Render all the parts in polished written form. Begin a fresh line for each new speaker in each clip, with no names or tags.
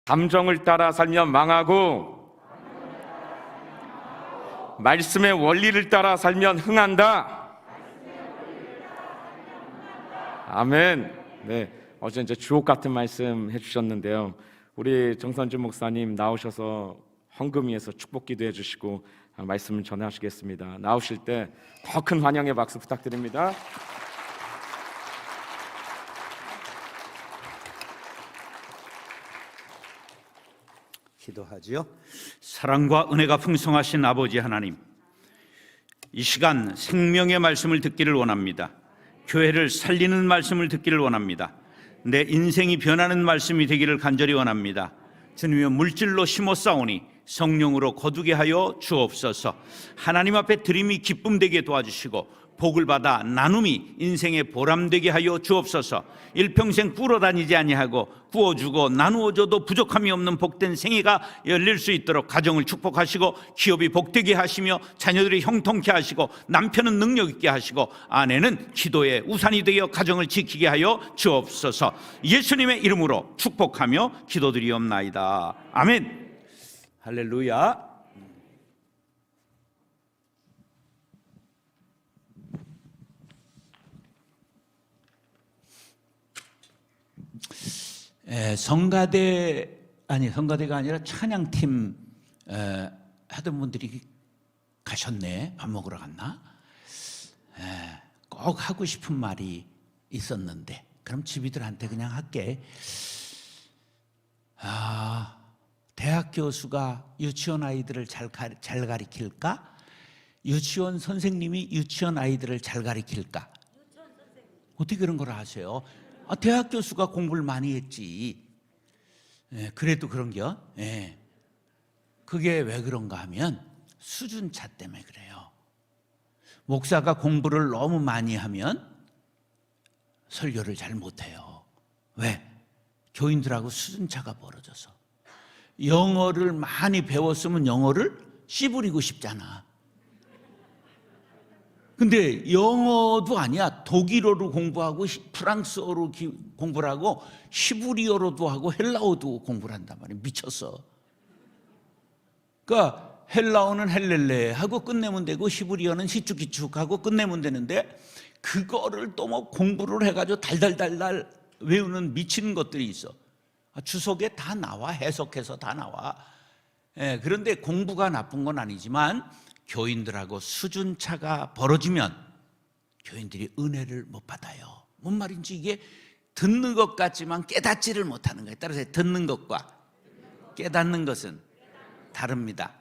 감정을 따라 살면 망하고 말씀의 원리를 따라 살면 흥한다. 아멘. 네, 어제 이제 주옥 같은 말씀 해주셨는데요. 우리 정선주 목사님 나오셔서 헌금위에서 축복 기도해 주시고 말씀을 전하시겠습니다. 나오실 때 더 큰 환영의 박수 부탁드립니다.
기도하지요. 사랑과 은혜가 풍성하신 아버지 하나님, 이 시간 생명의 말씀을 듣기를 원합니다. 교회를 살리는 말씀을 듣기를 원합니다. 내 인생이 변하는 말씀이 되기를 간절히 원합니다. 주님의 물질로 심었사오니 성령으로 거두게 하여 주옵소서. 하나님 앞에 드림이 기쁨 되게 도와주시고 복을 받아 나눔이 인생의 보람되게 하여 주옵소서. 일평생 꿇어다니지 아니하고 구워주고 나누어줘도 부족함이 없는 복된 생애가 열릴 수 있도록 가정을 축복하시고 기업이 복되게 하시며 자녀들이 형통케 하시고 남편은 능력 있게 하시고 아내는 기도의 우산이 되어 가정을 지키게 하여 주옵소서. 예수님의 이름으로 축복하며 기도드리옵나이다. 아멘. 할렐루야. 성가대가 아니라 찬양팀 하던 분들이 가셨네. 밥 먹으러 갔나? 꼭 하고 싶은 말이 있었는데 그럼 집이들한테 그냥 할게. 대학 교수가 유치원 아이들을 잘 가르칠까? 유치원 선생님이 유치원 아이들을 잘 가르칠까? 어떻게 그런 걸 아세요? 대학 교수가 공부를 많이 했지. 그래도 그런겨? 그게 왜 그런가 하면 수준차 때문에 그래요. 목사가 공부를 너무 많이 하면 설교를 잘 못해요. 왜? 교인들하고 수준차가 벌어져서. 영어를 많이 배웠으면 영어를 씨부리고 싶잖아. 근데 영어도 아니야. 독일어로 공부하고 프랑스어로 공부를 하고 히브리어로도 하고 헬라어도 공부를 한단 말이야. 미쳤어. 그러니까 헬라어는 헬렐레 하고 끝내면 되고 히브리어는 히축히축 하고 끝내면 되는데 그거를 또 뭐 공부를 해가지고 달달달달 외우는 미친 것들이 있어. 주석에 다 나와. 해석해서 다 나와. 그런데 공부가 나쁜 건 아니지만 교인들하고 수준차가 벌어지면 교인들이 은혜를 못 받아요. 뭔 말인지 이게 듣는 것 같지만 깨닫지를 못하는 거예요. 따라서 듣는 것과 깨닫는 것은 다릅니다.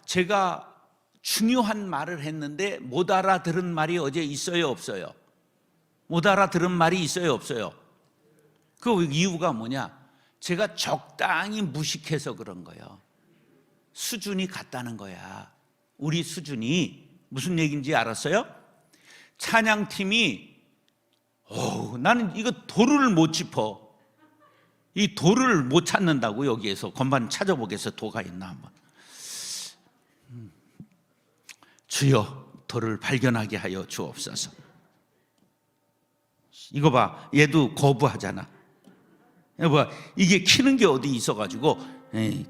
제가 중요한 말을 했는데 못 알아들은 말이 어제 있어요, 없어요? 못 알아들은 말이 있어요, 없어요? 그 이유가 뭐냐? 제가 적당히 무식해서 그런 거예요. 수준이 같다는 거야. 우리 수준이 무슨 얘기인지 알았어요? 찬양팀이 나는 이거 도를 못 짚어. 이 도를 못 찾는다고. 여기에서 건반 찾아보겠어. 도가 있나 한번. 주여 도를 발견하게 하여 주옵소서. 이거 봐. 얘도 거부하잖아. 여보, 이게 키는 게 어디 있어가지고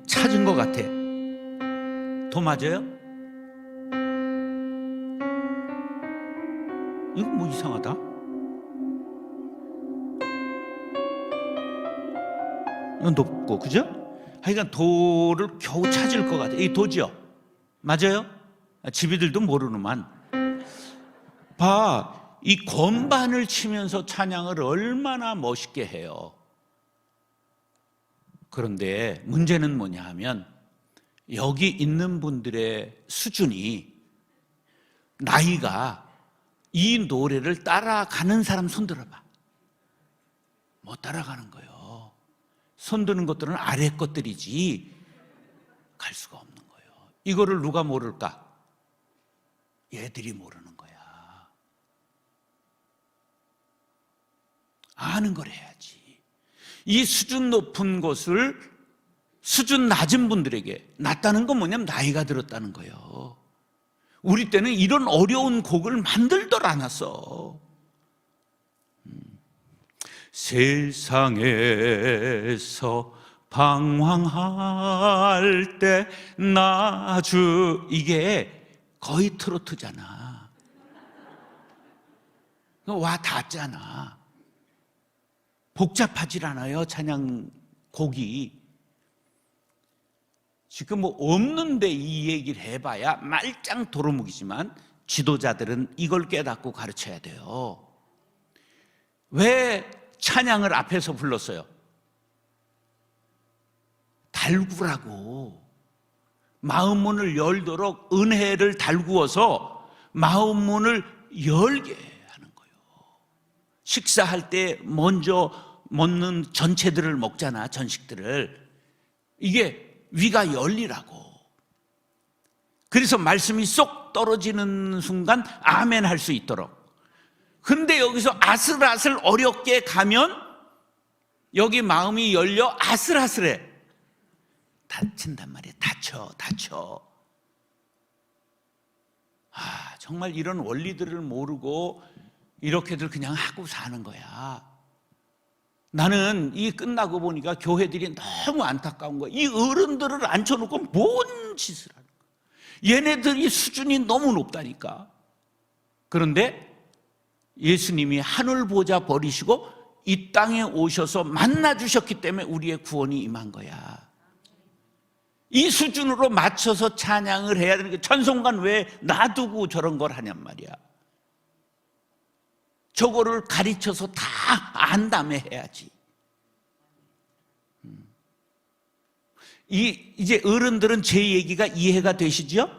찾은 것 같아. 도 맞아요? 이거 뭐 이상하다. 이건 높고, 그죠? 하여간 도를 겨우 찾을 것 같아. 이 도죠? 맞아요? 집이들도 모르는만. 봐, 이 건반을 치면서 찬양을 얼마나 멋있게 해요. 그런데 문제는 뭐냐 하면 여기 있는 분들의 수준이, 나이가 이 노래를 따라가는 사람 손 들어봐. 못 따라가는 거예요. 손 드는 것들은 아래 것들이지 갈 수가 없는 거예요. 이거를 누가 모를까? 얘들이 모르는 거야. 아는 걸 해야지. 이 수준 높은 것을 수준 낮은 분들에게, 낮다는 건 뭐냐면 나이가 들었다는 거예요. 우리 때는 이런 어려운 곡을 만들들 않았어. 세상에서 방황할 때 나 주, 이게 거의 트로트잖아. 와 닿잖아. 복잡하질 않아요, 찬양 곡이. 지금 뭐 없는데 이 얘기를 해봐야 말짱 도루묵이지만 지도자들은 이걸 깨닫고 가르쳐야 돼요. 왜 찬양을 앞에서 불렀어요? 달구라고. 마음문을 열도록 은혜를 달구어서 마음문을 열게 하는 거예요. 식사할 때 먼저 먹는 전체들을 먹잖아, 전식들을. 이게 위가 열리라고. 그래서 말씀이 쏙 떨어지는 순간 아멘 할 수 있도록. 근데 여기서 아슬아슬 어렵게 가면 여기 마음이 열려 아슬아슬해. 다친단 말이에요. 다쳐. 정말 이런 원리들을 모르고 이렇게들 그냥 하고 사는 거야. 나는 이 끝나고 보니까 교회들이 너무 안타까운 거야. 이 어른들을 앉혀놓고 뭔 짓을 하는 거야. 얘네들이 수준이 너무 높다니까. 그런데 예수님이 하늘 보좌 버리시고 이 땅에 오셔서 만나 주셨기 때문에 우리의 구원이 임한 거야. 이 수준으로 맞춰서 찬양을 해야 되는 게, 찬송가 왜 놔두고 저런 걸 하냔 말이야. 저거를 가르쳐서 다 안 다음에 해야지. 이제 어른들은 제 얘기가 이해가 되시죠?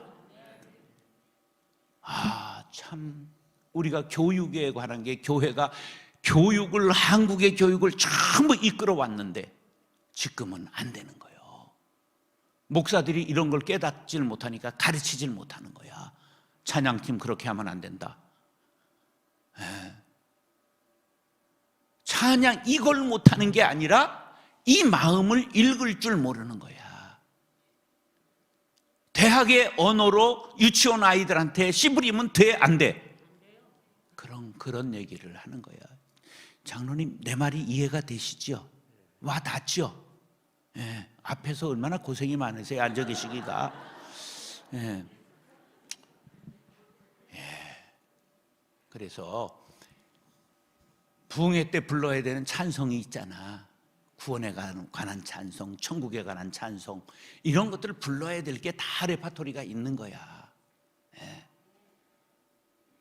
참 우리가 교육에 관한 게, 교회가 교육을, 한국의 교육을 전부 이끌어 왔는데 지금은 안 되는 거예요. 목사들이 이런 걸 깨닫질 못하니까 가르치질 못하는 거야. 찬양팀 그렇게 하면 안 된다. 찬양 이걸 못하는 게 아니라 이 마음을 읽을 줄 모르는 거야. 대학의 언어로 유치원 아이들한테 씨부리면 돼, 안 돼? 그런 얘기를 하는 거야. 장로님, 내 말이 이해가 되시죠? 와 닿죠? 예, 앞에서 얼마나 고생이 많으세요, 앉아 계시기가. 예. 그래서 부흥회 때 불러야 되는 찬송이 있잖아. 구원에 관한 찬송, 천국에 관한 찬송, 이런 것들을 불러야 될 게 다 레파토리가 있는 거야. 예.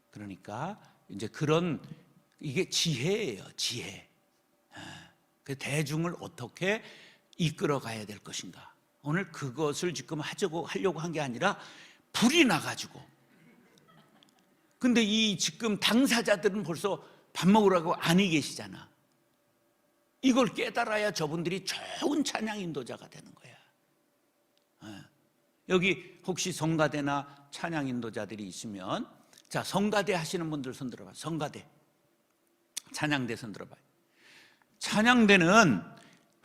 그러니까 이제 이게 지혜예요, 지혜. 그 대중을 어떻게 이끌어 가야 될 것인가. 오늘 그것을 지금 하려고 한 게 아니라 불이 나가지고. 근데 이 지금 당사자들은 벌써 밥 먹으라고 안이 계시잖아. 이걸 깨달아야 저분들이 좋은 찬양 인도자가 되는 거야. 여기 혹시 성가대나 찬양 인도자들이 있으면, 자, 성가대 하시는 분들 손 들어봐. 성가대, 찬양대 손 들어봐. 찬양대는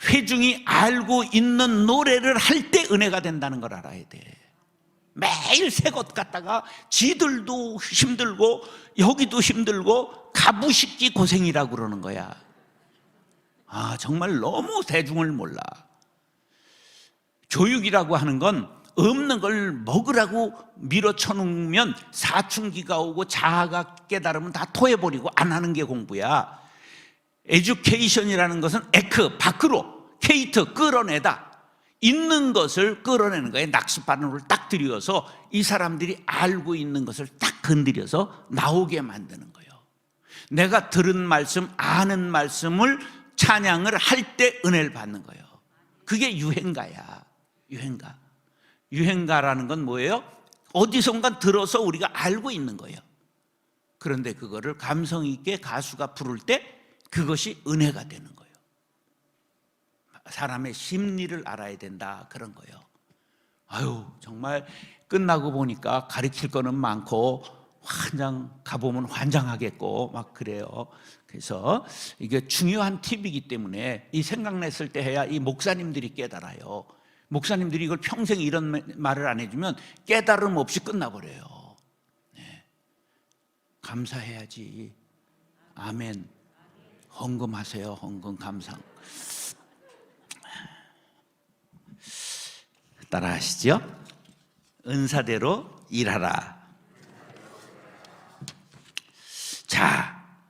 회중이 알고 있는 노래를 할 때 은혜가 된다는 걸 알아야 돼. 매일 새 것 갖다가 지들도 힘들고 여기도 힘들고 가부식기 고생이라고 그러는 거야. 정말 너무 대중을 몰라. 교육이라고 하는 건 없는 걸 먹으라고 밀어쳐놓으면 사춘기가 오고 자아가 깨달으면 다 토해버리고 안 하는 게 공부야. 에듀케이션이라는 것은 에크, 밖으로, 케이트, 끌어내다. 있는 것을 끌어내는 거예요. 낚싯바늘을 딱 들여서 이 사람들이 알고 있는 것을 딱 건드려서 나오게 만드는 거예요. 내가 들은 말씀, 아는 말씀을 찬양을 할 때 은혜를 받는 거예요. 그게 유행가야. 유행가라는 건 뭐예요? 어디선가 들어서 우리가 알고 있는 거예요. 그런데 그거를 감성 있게 가수가 부를 때 그것이 은혜가 되는 거예요. 사람의 심리를 알아야 된다, 그런 거예요. 정말 끝나고 보니까 가르칠 거는 많고 가보면 환장하겠고 막 그래요. 그래서 이게 중요한 팁이기 때문에 이 생각냈을 때 해야 이 목사님들이 깨달아요. 목사님들이 이걸 평생 이런 말을 안 해주면 깨달음 없이 끝나버려요. 네. 감사해야지. 아멘. 헌금하세요. 헌금 감상. 따라 하시죠. 은사대로 일하라. 자,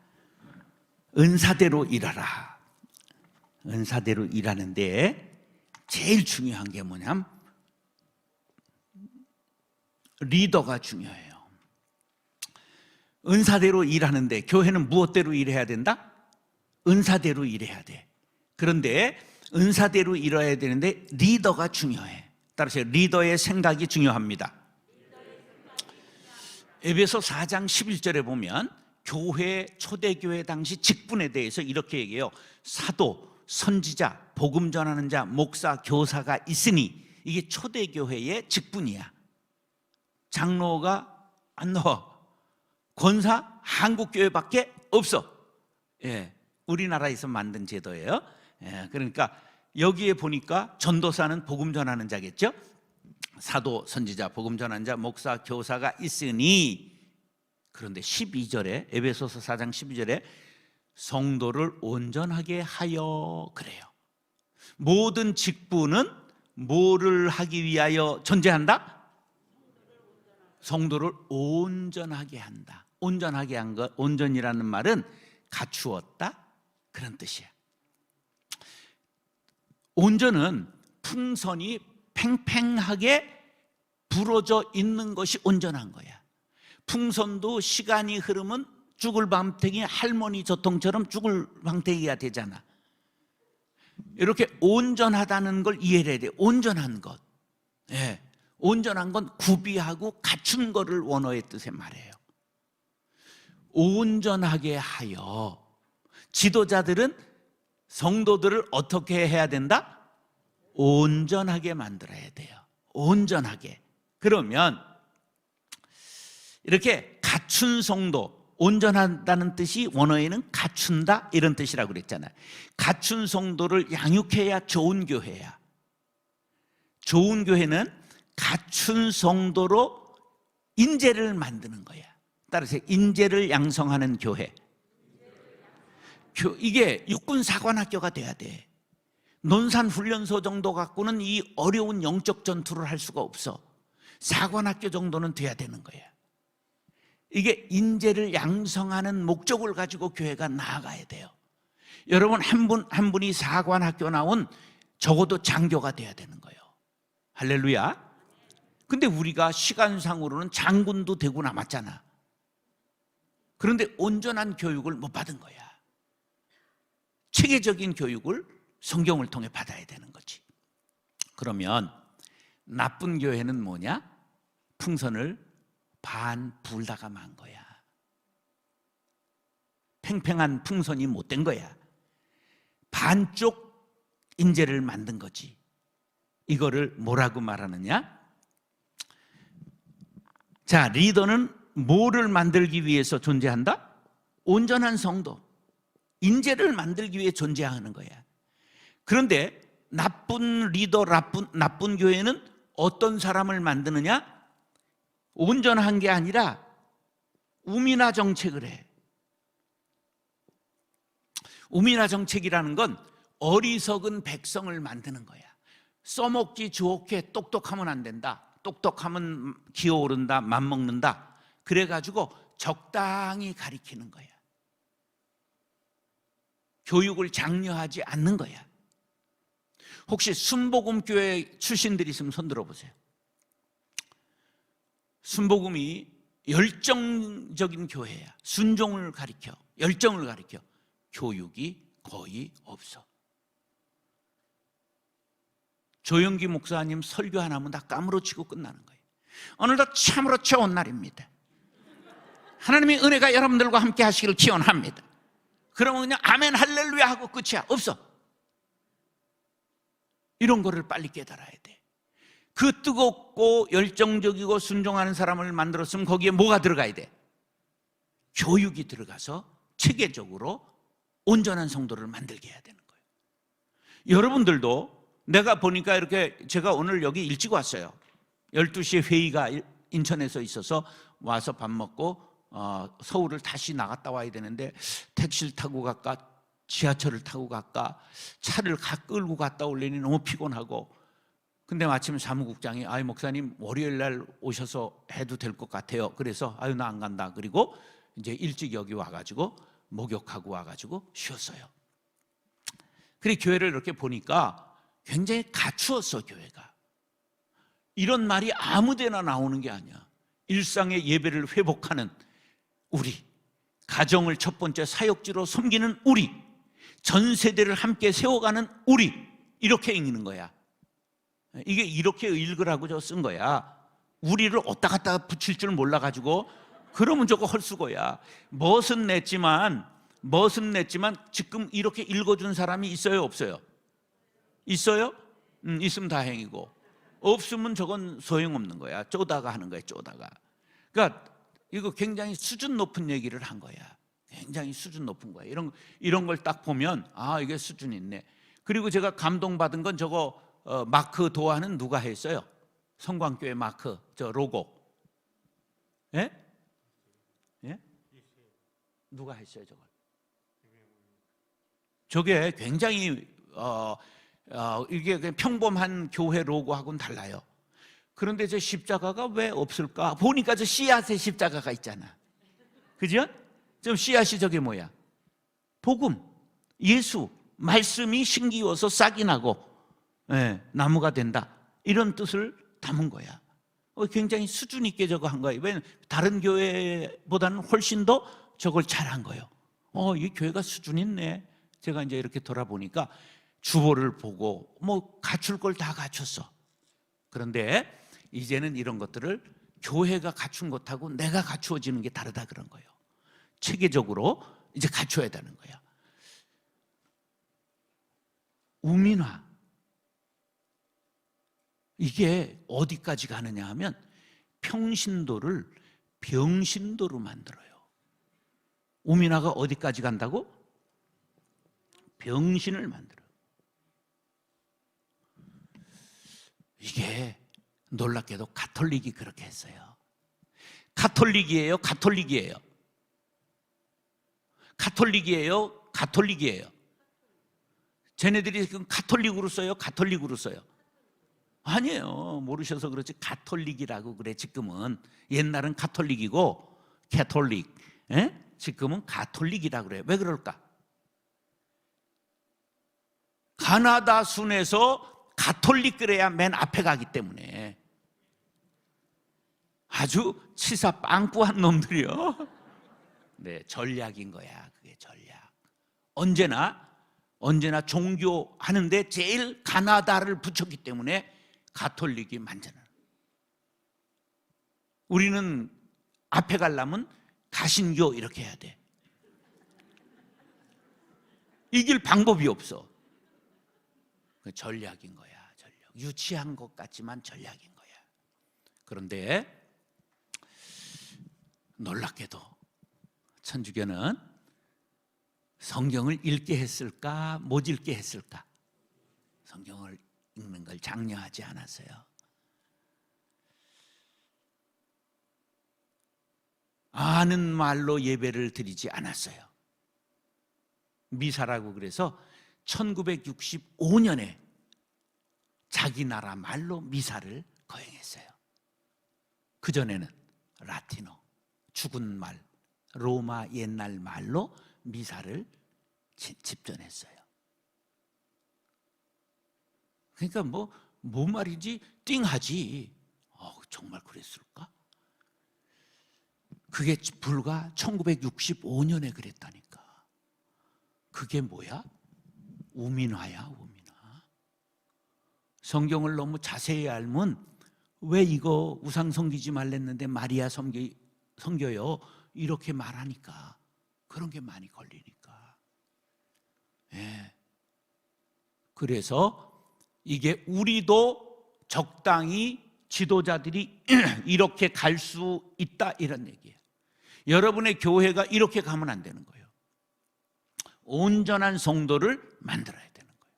은사대로 일하라. 은사대로 일하는데 제일 중요한 게 뭐냐면 리더가 중요해요. 은사대로 일하는데 교회는 무엇대로 일해야 된다? 은사대로 일해야 돼. 그런데 은사대로 일해야 되는데 리더가 중요해. 따라서 리더의 생각이 중요합니다. 에베소 4장 11절에 보면 교회, 초대교회 당시 직분에 대해서 이렇게 얘기해요. 사도, 선지자, 복음 전하는 자, 목사, 교사가 있으니 이게 초대교회의 직분이야. 장로가 안 나와. 권사 한국교회밖에 없어. 예, 우리나라에서 만든 제도예요. 예, 그러니까 여기에 보니까 전도사는 복음 전하는 자겠죠. 사도, 선지자, 복음 전하는 자, 목사, 교사가 있으니. 그런데 12절에 에베소서 4장 12절에 성도를 온전하게 하여 그래요. 모든 직분은 뭐를 하기 위하여 존재한다? 성도를 온전하게 한다. 온전하게 한 것, 온전이라는 말은 갖추었다 그런 뜻이야. 온전은 풍선이 팽팽하게 부러져 있는 것이 온전한 거야. 풍선도 시간이 흐르면 쭈글방태기 할머니 저통처럼 쭈글방태기가 되잖아. 이렇게 온전하다는 걸 이해를 해야 돼. 온전한 것. 예. 온전한 건 구비하고 갖춘 거를 원어의 뜻에 말해요. 온전하게 하여. 지도자들은 성도들을 어떻게 해야 된다? 온전하게 만들어야 돼요. 온전하게. 그러면 이렇게 갖춘 성도, 온전하다는 뜻이 원어에는 갖춘다 이런 뜻이라고 그랬잖아요. 갖춘 성도를 양육해야 좋은 교회야. 좋은 교회는 갖춘 성도로 인재를 만드는 거야. 따라서 인재를 양성하는 교회. 이게 육군사관학교가 돼야 돼. 논산훈련소 정도 갖고는 이 어려운 영적 전투를 할 수가 없어. 사관학교 정도는 돼야 되는 거야. 이게 인재를 양성하는 목적을 가지고 교회가 나아가야 돼요. 여러분 한 분이 사관학교 나온 적어도 장교가 돼야 되는 거예요. 할렐루야. 근데 우리가 시간상으로는 장군도 되고 남았잖아. 그런데 온전한 교육을 못 받은 거야. 체계적인 교육을 성경을 통해 받아야 되는 거지. 그러면 나쁜 교회는 뭐냐? 풍선을 반 불다가 만 거야. 팽팽한 풍선이 못된 거야. 반쪽 인재를 만든 거지. 이거를 뭐라고 말하느냐? 자, 리더는 뭐를 만들기 위해서 존재한다? 온전한 성도, 인재를 만들기 위해 존재하는 거야. 그런데 나쁜 리더, 나쁜 교회는 어떤 사람을 만드느냐? 온전한 게 아니라 우미나 정책을 해. 우미나 정책이라는 건 어리석은 백성을 만드는 거야. 써먹기 좋게 똑똑하면 안 된다. 똑똑하면 기어오른다, 맘먹는다. 그래가지고 적당히 가리키는 거야. 교육을 장려하지 않는 거야. 혹시 순복음교회 출신들이 있으면 손 들어보세요. 순복음이 열정적인 교회야. 순종을 가리켜, 열정을 가리켜. 교육이 거의 없어. 조영기 목사님 설교 하나면 다 까무러치고 끝나는 거예요. 오늘도 참으로 좋은 날입니다. 하나님의 은혜가 여러분들과 함께 하시기를 기원합니다. 그러면 그냥 아멘 할렐루야 하고 끝이야. 없어. 이런 거를 빨리 깨달아야 돼. 그 뜨겁고 열정적이고 순종하는 사람을 만들었으면 거기에 뭐가 들어가야 돼? 교육이 들어가서 체계적으로 온전한 성도를 만들게 해야 되는 거예요. 여러분들도 내가 보니까 이렇게 제가 오늘 여기 일찍 왔어요. 12시에 회의가 인천에서 있어서 와서 밥 먹고 서울을 다시 나갔다 와야 되는데 택시를 타고 갈까 지하철을 타고 갈까 차를 끌고 갔다 올려니 너무 피곤하고 근데 마침 사무국장이 아이 목사님 월요일 날 오셔서 해도 될 것 같아요. 그래서 아유 나 안 간다. 그리고 이제 일찍 여기 와가지고 목욕하고 와가지고 쉬었어요. 그래 교회를 이렇게 보니까 굉장히 갖추었어 교회가. 이런 말이 아무데나 나오는 게 아니야. 일상의 예배를 회복하는 우리, 가정을 첫 번째 사역지로 섬기는 우리, 전 세대를 함께 세워가는 우리, 이렇게 읽는 거야. 이게 이렇게 읽으라고 쓴 거야. 우리를 어디다 갖다 붙일 줄 몰라가지고 그러면 저거 헐수고야. 멋은 냈지만 지금 이렇게 읽어준 사람이 있어요 없어요? 있어요? 있으면 다행이고 없으면 저건 소용없는 거야. 쪼다가 하는 거야. 쪼다가. 그러니까 이거 굉장히 수준 높은 얘기를 한 거야. 굉장히 수준 높은 거야. 이런 걸 딱 보면 아 이게 수준 있네. 그리고 제가 감동받은 건 저거 마크 도화는 누가 했어요? 성광교회 마크 저 로고. 예? 예? 누가 했어요 저걸? 저게 굉장히 이게 그냥 평범한 교회 로고하고는 달라요. 그런데 저 십자가가 왜 없을까? 보니까 저 씨앗의 십자가가 있잖아. 그죠? 좀 씨앗이 저게 뭐야? 복음, 예수, 말씀이 심기워서 싹이 나고 나무가 된다. 이런 뜻을 담은 거야. 굉장히 수준 있게 저거 한 거예요. 왜냐면 다른 교회보다는 훨씬 더 저걸 잘한 거예요. 이 교회가 수준 있네. 제가 이제 이렇게 돌아보니까 주보를 보고 뭐 갖출 걸 다 갖췄어. 그런데 이제는 이런 것들을 교회가 갖춘 것하고 내가 갖추어지는 게 다르다 그런 거예요. 체계적으로 이제 갖춰야 되는 거야. 우민화. 이게 어디까지 가느냐 하면 평신도를 병신도로 만들어요. 우민화가 어디까지 간다고? 병신을 만들어요. 이게 놀랍게도 가톨릭이 그렇게 했어요. 가톨릭이에요? 가톨릭이에요? 가톨릭이에요? 가톨릭이에요? 쟤네들이 지금 가톨릭으로 써요? 가톨릭으로 써요? 아니에요. 모르셔서 그렇지. 가톨릭이라고 그래 지금은. 옛날은 가톨릭이고 캐톨릭, 지금은 가톨릭이라고 그래요. 왜 그럴까? 가나다 순에서 가톨릭 그래야 맨 앞에 가기 때문에. 아주 치사 빵꾸한 놈들이요. 네, 전략인 거야. 그게 전략. 언제나 종교 하는데 제일 가나다를 붙였기 때문에 가톨릭이 만드는. 우리는 앞에 가려면 가신교 이렇게 해야 돼. 이길 방법이 없어. 그 전략인 거야. 전략. 유치한 것 같지만 전략인 거야. 그런데 놀랍게도 천주교는 성경을 읽게 했을까 못 읽게 했을까? 성경을 읽는 걸 장려하지 않았어요. 아는 말로 예배를 드리지 않았어요. 미사라고 그래서 1965년에 자기 나라 말로 미사를 거행했어요. 그전에는 라틴어, 죽은 말, 로마 옛날 말로 미사를 집전했어요. 그러니까 뭐 말이지 띵하지. 정말 그랬을까? 그게 불과 1965년에 그랬다니까. 그게 뭐야? 우민화야, 우민화. 성경을 너무 자세히 알면 왜 이거 우상 섬기지 말랬는데 마리아 섬겨요? 이렇게 말하니까 그런 게 많이 걸리니까. 예. 그래서 이게 우리도 적당히 지도자들이 이렇게 갈 수 있다 이런 얘기예요. 여러분의 교회가 이렇게 가면 안 되는 거예요. 온전한 성도를 만들어야 되는 거예요.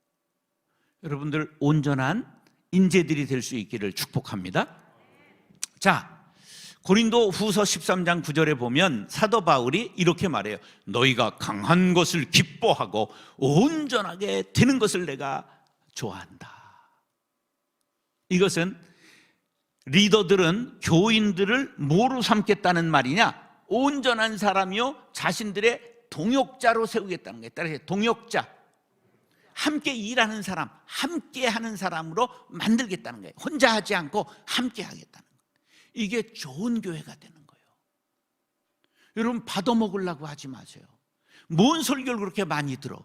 여러분들 온전한 인재들이 될 수 있기를 축복합니다. 자, 고린도 후서 13장 9절에 보면 사도 바울이 이렇게 말해요. 너희가 강한 것을 기뻐하고 온전하게 되는 것을 내가 좋아한다. 이것은 리더들은 교인들을 뭐로 삼겠다는 말이냐? 온전한 사람이요 자신들의 동역자로 세우겠다는 거예요. 따라서 동역자, 함께 일하는 사람, 함께 하는 사람으로 만들겠다는 거예요. 혼자 하지 않고 함께 하겠다는 거예요. 이게 좋은 교회가 되는 거예요. 여러분, 받아먹으려고 하지 마세요. 뭔 설교를 그렇게 많이 들어?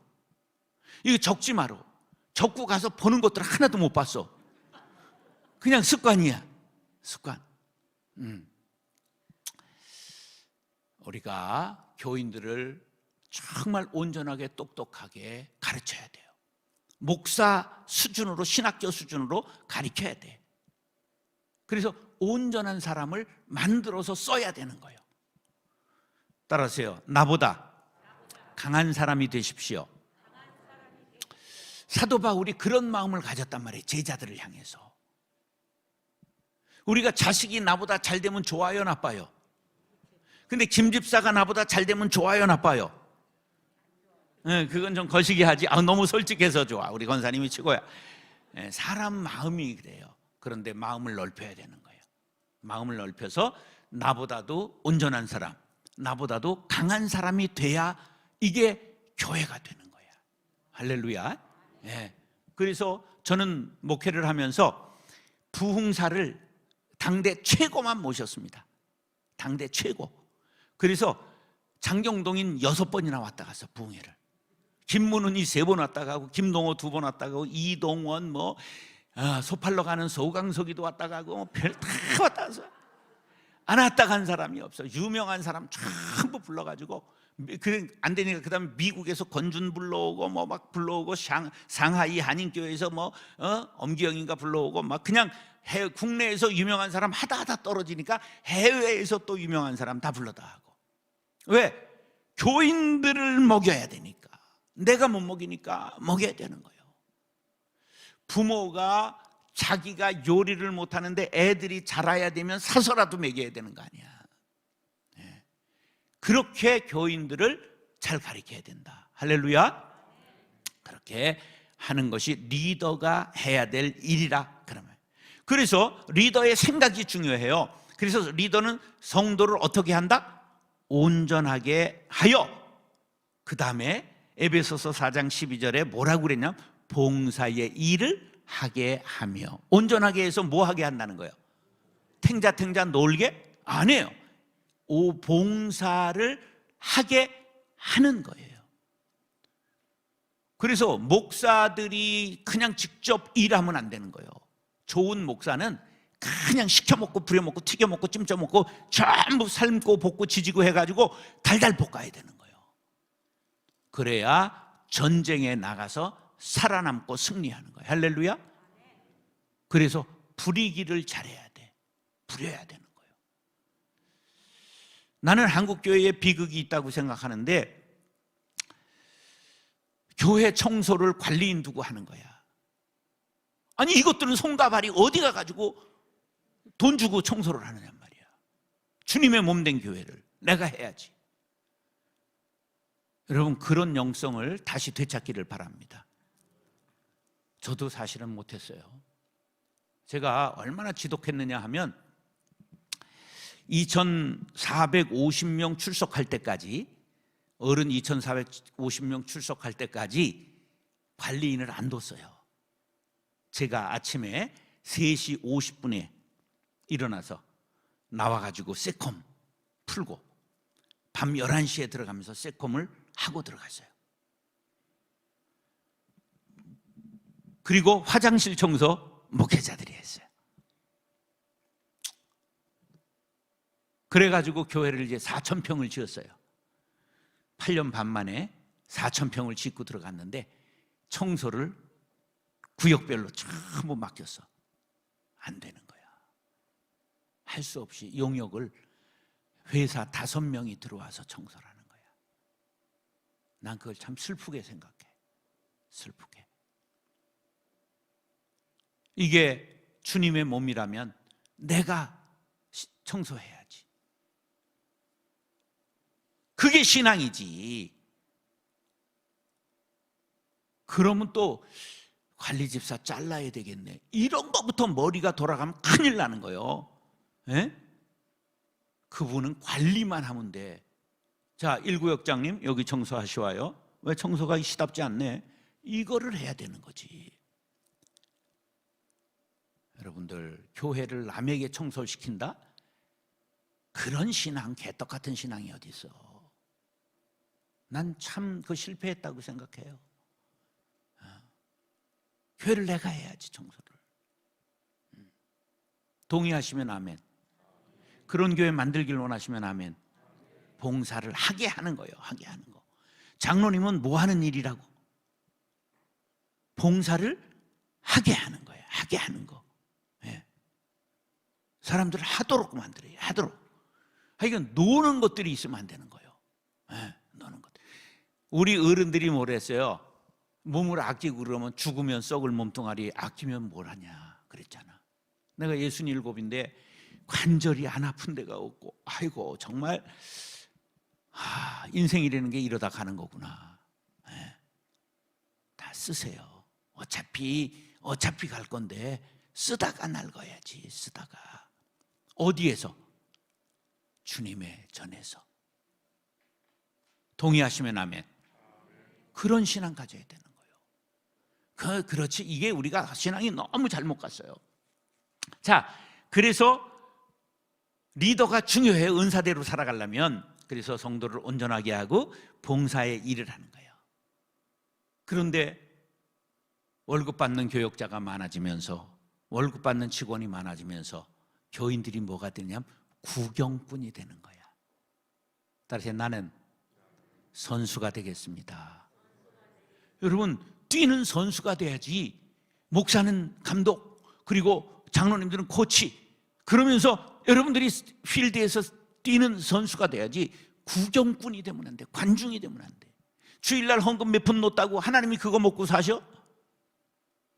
이거 적지 마라. 적고 가서 보는 것들 하나도 못 봤어. 그냥 습관이야. 습관. 우리가 교인들을 정말 온전하게 똑똑하게 가르쳐야 돼요. 목사 수준으로, 신학교 수준으로 가르쳐야 돼. 그래서 온전한 사람을 만들어서 써야 되는 거예요. 따라하세요. 나보다 강한 사람이 되십시오. 사도 바울이 그런 마음을 가졌단 말이에요. 제자들을 향해서. 우리가 자식이 나보다 잘 되면 좋아요, 나빠요? 근데 김 집사가 나보다 잘 되면 좋아요, 나빠요? 그건 좀 거시기 하지. 너무 솔직해서 좋아. 우리 권사님이 최고야. 사람 마음이 그래요. 그런데 마음을 넓혀야 되는 거예요. 마음을 넓혀서 나보다도 온전한 사람, 나보다도 강한 사람이 돼야 이게 교회가 되는 거야. 할렐루야. 그래서 저는 목회를 하면서 부흥사를 당대 최고만 모셨습니다. 당대 최고. 그래서 장경동인 6번이나 왔다 갔어, 부흥회를. 김문훈이 3번 왔다 가고, 김동호 2번 왔다 가고, 이동원 소팔로 가는 소강석이도 왔다 가고, 별 다 왔다 갔어. 안 왔다 간 사람이 없어. 유명한 사람 전부 불러가지고, 안 되니까 그 다음에 미국에서 권준 불러오고, 막 불러오고, 상하이 한인교회에서 엄기영인가 불러오고, 막 그냥 국내에서 유명한 사람 하다 떨어지니까 해외에서 또 유명한 사람 다 불러다 하고. 왜? 교인들을 먹여야 되니까. 내가 못 먹이니까 먹여야 되는 거예요. 부모가 자기가 요리를 못하는데 애들이 자라야 되면 사서라도 먹여야 되는 거 아니야. 그렇게 교인들을 잘 가르쳐야 된다. 할렐루야. 그렇게 하는 것이 리더가 해야 될 일이라 그러면. 그래서 리더의 생각이 중요해요. 그래서 리더는 성도를 어떻게 한다? 온전하게 하여. 그 다음에 에베소서 4장 12절에 뭐라고 그랬냐? 봉사의 일을 하게 하며. 온전하게 해서 뭐 하게 한다는 거예요? 탱자 놀게? 아니에요. 봉사를 하게 하는 거예요. 그래서 목사들이 그냥 직접 일하면 안 되는 거예요. 좋은 목사는 그냥 시켜먹고 부려먹고 튀겨먹고 찜쪄먹고 전부 삶고 볶고 지지고 해가지고 달달 볶아야 되는 거예요. 그래야 전쟁에 나가서 살아남고 승리하는 거예요. 할렐루야. 그래서 부리기를 잘해야 돼. 부려야 되는 거예요. 나는 한국교회에 비극이 있다고 생각하는데, 교회 청소를 관리인 두고 하는 거야. 아니, 이것들은 손과 발이 어디 가가지고 돈 주고 청소를 하느냔 말이야. 주님의 몸된 교회를 내가 해야지. 여러분, 그런 영성을 다시 되찾기를 바랍니다. 저도 사실은 못했어요. 제가 얼마나 지독했느냐 하면 2450명 출석할 때까지, 어른 2450명 출석할 때까지 관리인을 안 뒀어요. 제가 아침에 3시 50분에 일어나서 나와가지고 세콤 풀고 밤 11시에 들어가면서 세콤을 하고 들어갔어요. 그리고 화장실 청소 목회자들이 했어요. 그래가지고 교회를 이제 4,000평을 지었어요. 8년 반 만에 4,000평을 짓고 들어갔는데 청소를 구역별로 전부 맡겼어. 안 되는 거야. 할 수 없이 용역을 회사 5명이 들어와서 청소를 하는 거야. 난 그걸 참 슬프게 생각해. 슬프게. 이게 주님의 몸이라면 내가 청소해야지. 그게 신앙이지. 그러면 또 관리 집사 잘라야 되겠네. 이런 거부터 머리가 돌아가면 큰일 나는 거예요. 예? 그분은 관리만 하면 돼. 자, 일구역장님 여기 청소하시와요. 왜 청소가 시답지 않네? 이거를 해야 되는 거지. 여러분들, 교회를 남에게 청소를 시킨다? 그런 신앙, 개떡 같은 신앙이 어디 있어? 난 참 그 실패했다고 생각해요. 교회를 내가 해야지, 청소를. 동의하시면 아멘. 그런 교회 만들길 원하시면 아멘. 봉사를 하게 하는 거예요. 하게 하는 거. 장로님은 뭐 하는 일이라고? 봉사를 하게 하는 거예요. 하게 하는 거. 예. 사람들을 하도록 만들어요. 하도록. 하여간 노는 것들이 있으면 안 되는 거예요. 예. 노는 것. 우리 어른들이 뭐랬어요? 몸을 아끼고 그러면 죽으면 썩을 몸뚱아리 아끼면 뭘 하냐 그랬잖아. 내가 67인데 관절이 안 아픈 데가 없고, 아이고 정말 인생이라는 게 이러다 가는 거구나. 네. 다 쓰세요. 어차피 갈 건데 쓰다가 낡아야지. 쓰다가. 어디에서? 주님의 전에서. 동의하시면 아멘. 그런 신앙 가져야 되는 거예요. 그렇지. 이게 우리가 신앙이 너무 잘못 갔어요. 자, 그래서 리더가 중요해요. 은사대로 살아가려면. 그래서 성도를 온전하게 하고 봉사의 일을 하는 거예요. 그런데 월급 받는 교역자가 많아지면서, 월급 받는 직원이 많아지면서 교인들이 뭐가 되냐면 구경꾼이 되는 거야. 따라서 나는 선수가 되겠습니다. 여러분, 뛰는 선수가 돼야지. 목사는 감독, 그리고 장로님들은 코치. 그러면서 여러분들이 필드에서 뛰는 선수가 돼야지. 구경꾼이 되면 안 돼. 관중이 되면 안 돼. 주일날 헌금 몇 푼 놓았다고 하나님이 그거 먹고 사셔?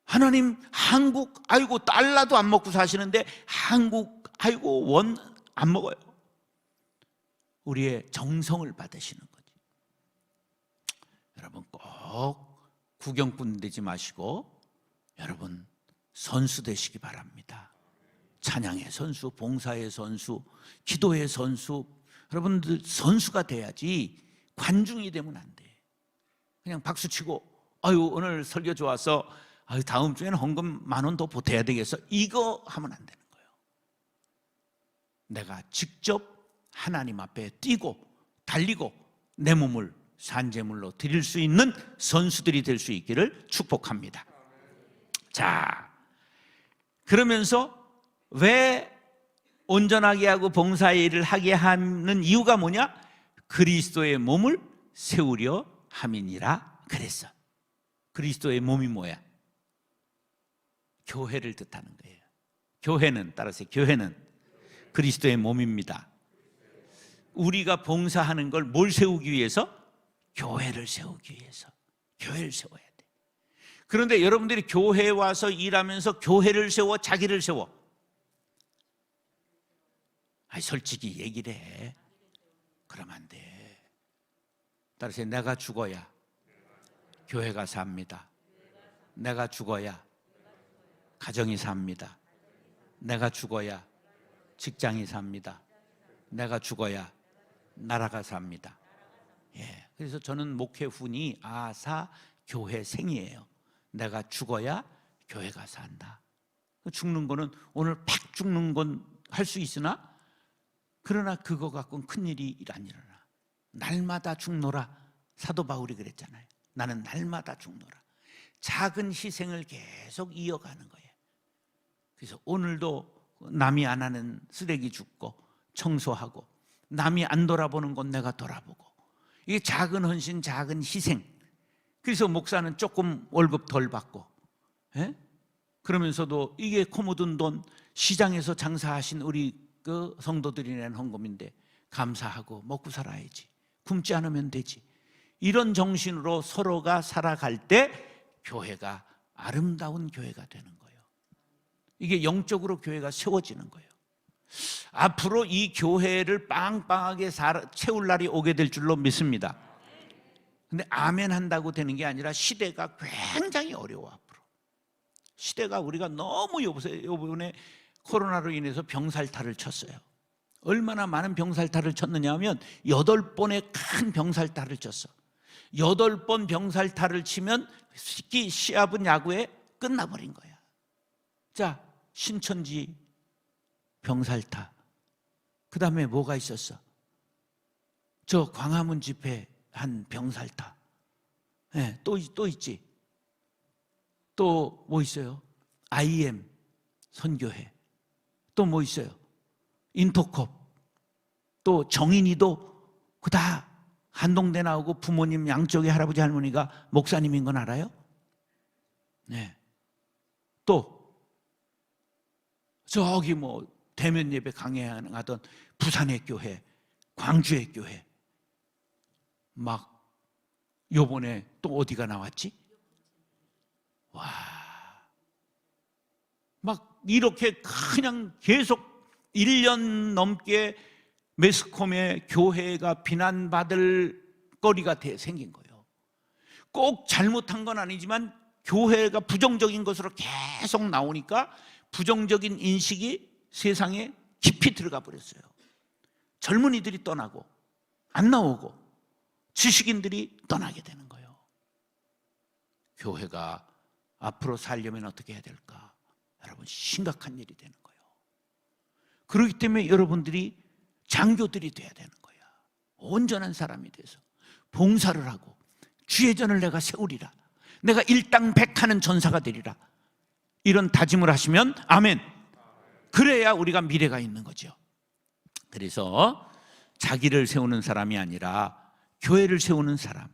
하나님 한국 아이고 달러도 안 먹고 사시는데 한국 아이고 원 안 먹어요. 우리의 정성을 받으시는 거지. 여러분 꼭 구경꾼 되지 마시고 여러분 선수 되시기 바랍니다. 찬양의 선수, 봉사의 선수, 기도의 선수. 여러분들 선수가 돼야지. 관중이 되면 안 돼. 그냥 박수치고 아유 오늘 설교 좋아서 아유 다음 주에는 헌금 10,000원 더 보태야 되겠어. 이거 하면 안 되는 거예요. 내가 직접 하나님 앞에 뛰고 달리고 내 몸을 산제물로 드릴 수 있는 선수들이 될 수 있기를 축복합니다. 자, 그러면서 왜 온전하게 하고 봉사의 일을 하게 하는 이유가 뭐냐? 그리스도의 몸을 세우려 함이니라 그랬어. 그리스도의 몸이 뭐야? 교회를 뜻하는 거예요. 교회는, 따라서 교회는 그리스도의 몸입니다. 우리가 봉사하는 걸 뭘 세우기 위해서? 교회를 세우기 위해서. 교회를 세워야 돼. 그런데 여러분들이 교회에 와서 일하면서 교회를 세워 자기를 세워? 아니 솔직히 얘기를 해. 그러면 안 돼. 따라서 내가 죽어야 교회가 삽니다. 내가 죽어야 가정이 삽니다. 내가 죽어야 직장이 삽니다. 내가 죽어야 나라가 삽니다. 예, 그래서 저는 목회훈이 아사 교회생이에요. 내가 죽어야 교회가 산다. 죽는 거는 오늘 팍 죽는 건 할 수 있으나 그러나 그거 갖고는 큰일이 안 일어나. 날마다 죽노라. 사도 바울이 그랬잖아요. 나는 날마다 죽노라. 작은 희생을 계속 이어가는 거예요. 그래서 오늘도 남이 안 하는 쓰레기 줍고 청소하고 남이 안 돌아보는 건 내가 돌아보고 이게 작은 헌신, 작은 희생. 그래서 목사는 조금 월급 덜 받고 그러면서도 이게 코 묻은 돈 시장에서 장사하신 우리 그 성도들이 낸 헌금인데 감사하고 먹고 살아야지. 굶지 않으면 되지. 이런 정신으로 서로가 살아갈 때 교회가 아름다운 교회가 되는 거예요. 이게 영적으로 교회가 세워지는 거예요. 앞으로 이 교회를 빵빵하게 채울 날이 오게 될 줄로 믿습니다. 근데 아멘 한다고 되는 게 아니라 시대가 굉장히 어려워 앞으로. 시대가 우리가 너무 요번에 코로나로 인해서 병살타를 쳤어요. 얼마나 많은 병살타를 쳤느냐 하면 8번의 큰 병살타를 쳤어. 8번 병살타를 치면 시합은 야구에 끝나버린 거야. 자, 신천지 병살타. 그 다음에 뭐가 있었어? 저 광화문 집회 한 병살타. 네, 또 있지. 또 뭐 있어요? IM 선교회. 또 뭐 있어요? 인터컵. 또 정인이도 그다 한동대 나오고 부모님 양쪽에 할아버지 할머니가 목사님인 건 알아요? 네. 또 저기 뭐 대면 예배 강행하던 부산의 교회, 광주의 교회. 막 요번에 또 어디가 나왔지? 와. 막 이렇게 그냥 계속 1년 넘게 매스컴에 교회가 비난받을 거리가 생긴 거예요. 꼭 잘못한 건 아니지만 교회가 부정적인 것으로 계속 나오니까 부정적인 인식이 세상에 깊이 들어가 버렸어요. 젊은이들이 떠나고 안 나오고 지식인들이 떠나게 되는 거예요. 교회가 앞으로 살려면 어떻게 해야 될까? 여러분, 심각한 일이 되는 거예요. 그렇기 때문에 여러분들이 장교들이 돼야 되는 거야. 온전한 사람이 돼서 봉사를 하고 주의 전을 내가 세우리라. 내가 일당백하는 전사가 되리라. 이런 다짐을 하시면 아멘. 그래야 우리가 미래가 있는 거죠. 그래서 자기를 세우는 사람이 아니라 교회를 세우는 사람.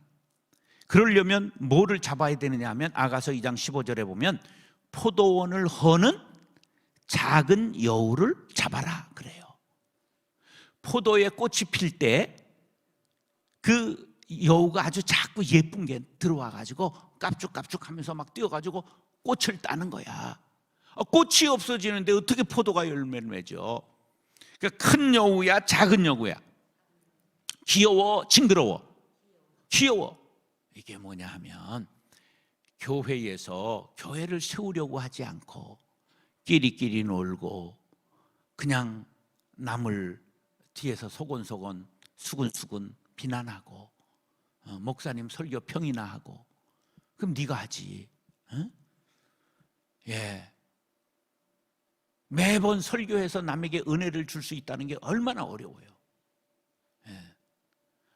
그러려면 뭐를 잡아야 되느냐 하면 아가서 2장 15절에 보면 포도원을 허는 작은 여우를 잡아라 그래요. 포도에 꽃이 필 때 그 여우가 아주 작고 예쁜 게 들어와 가지고 깝죽깝죽 하면서 막 뛰어가지고 꽃을 따는 거야. 꽃이 없어지는데 어떻게 포도가 열매를 맺어? 그러니까 큰 여우야, 작은 여우야? 귀여워, 징그러워? 귀여워. 이게 뭐냐 하면 교회에서 교회를 세우려고 하지 않고 끼리끼리 놀고 그냥 남을 뒤에서 소곤소곤 수근수근 비난하고 목사님 설교 평이나 하고 그럼 네가 하지. 응? 예. 매번 설교해서 남에게 은혜를 줄 수 있다는 게 얼마나 어려워요. 예.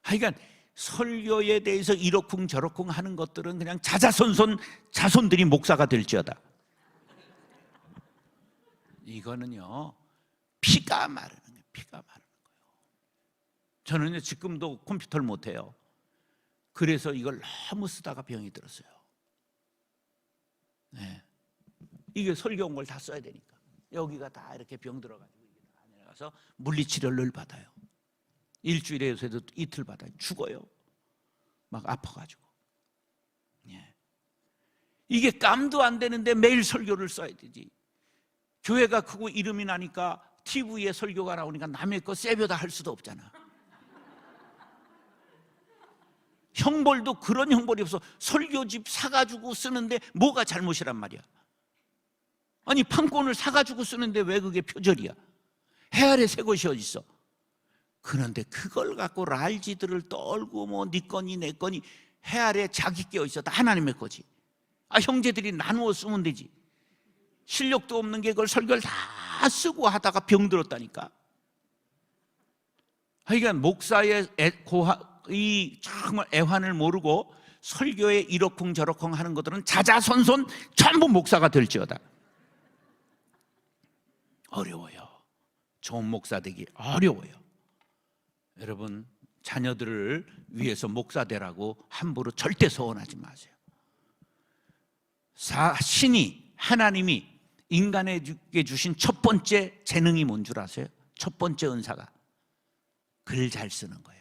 하여간 설교에 대해서 이러쿵저러쿵 하는 것들은 그냥 자손들이 목사가 될지어다. 이거는요 피가 마르는 거예요. 피가 마르는 거예요. 저는요 지금도 컴퓨터를 못해요. 그래서 이걸 너무 쓰다가 병이 들었어요. 네. 이게 설교 온 걸 다 써야 되니까 여기가 다 이렇게 병 들어가지고 안에 가서 물리치료를 받아요. 일주일에서도 이틀 받아요. 죽어요. 막 아파가지고. 예. 이게 깜도 안 되는데 매일 설교를 써야 되지. 교회가 크고 이름이 나니까 TV에 설교가 나오니까 남의 거 세벼다 할 수도 없잖아. 형벌도 그런 형벌이 없어. 설교집 사가지고 쓰는데 뭐가 잘못이란 말이야. 아니 판권을 사가지고 쓰는데 왜 그게 표절이야? 해 아래 새 것이 어디 있어? 그런데 그걸 갖고 랄지들을 떨고 뭐 네 거니 내 거니 해 아래 자기 게 어디 있어? 다 하나님의 거지. 아 형제들이 나누어 쓰면 되지. 실력도 없는 게 그걸 설교를 다 쓰고 하다가 병들었다니까. 하여간 목사의 이 정말 애환을 모르고 설교에 이러쿵저러쿵 하는 것들은 자자손손 전부 목사가 될지어다. 어려워요. 좋은 목사 되기 어려워요. 여러분 자녀들을 위해서 목사 되라고 함부로 절대 소원하지 마세요. 신이 하나님이 인간에게 주신 첫 번째 재능이 뭔 줄 아세요? 첫 번째 은사가 글 잘 쓰는 거야.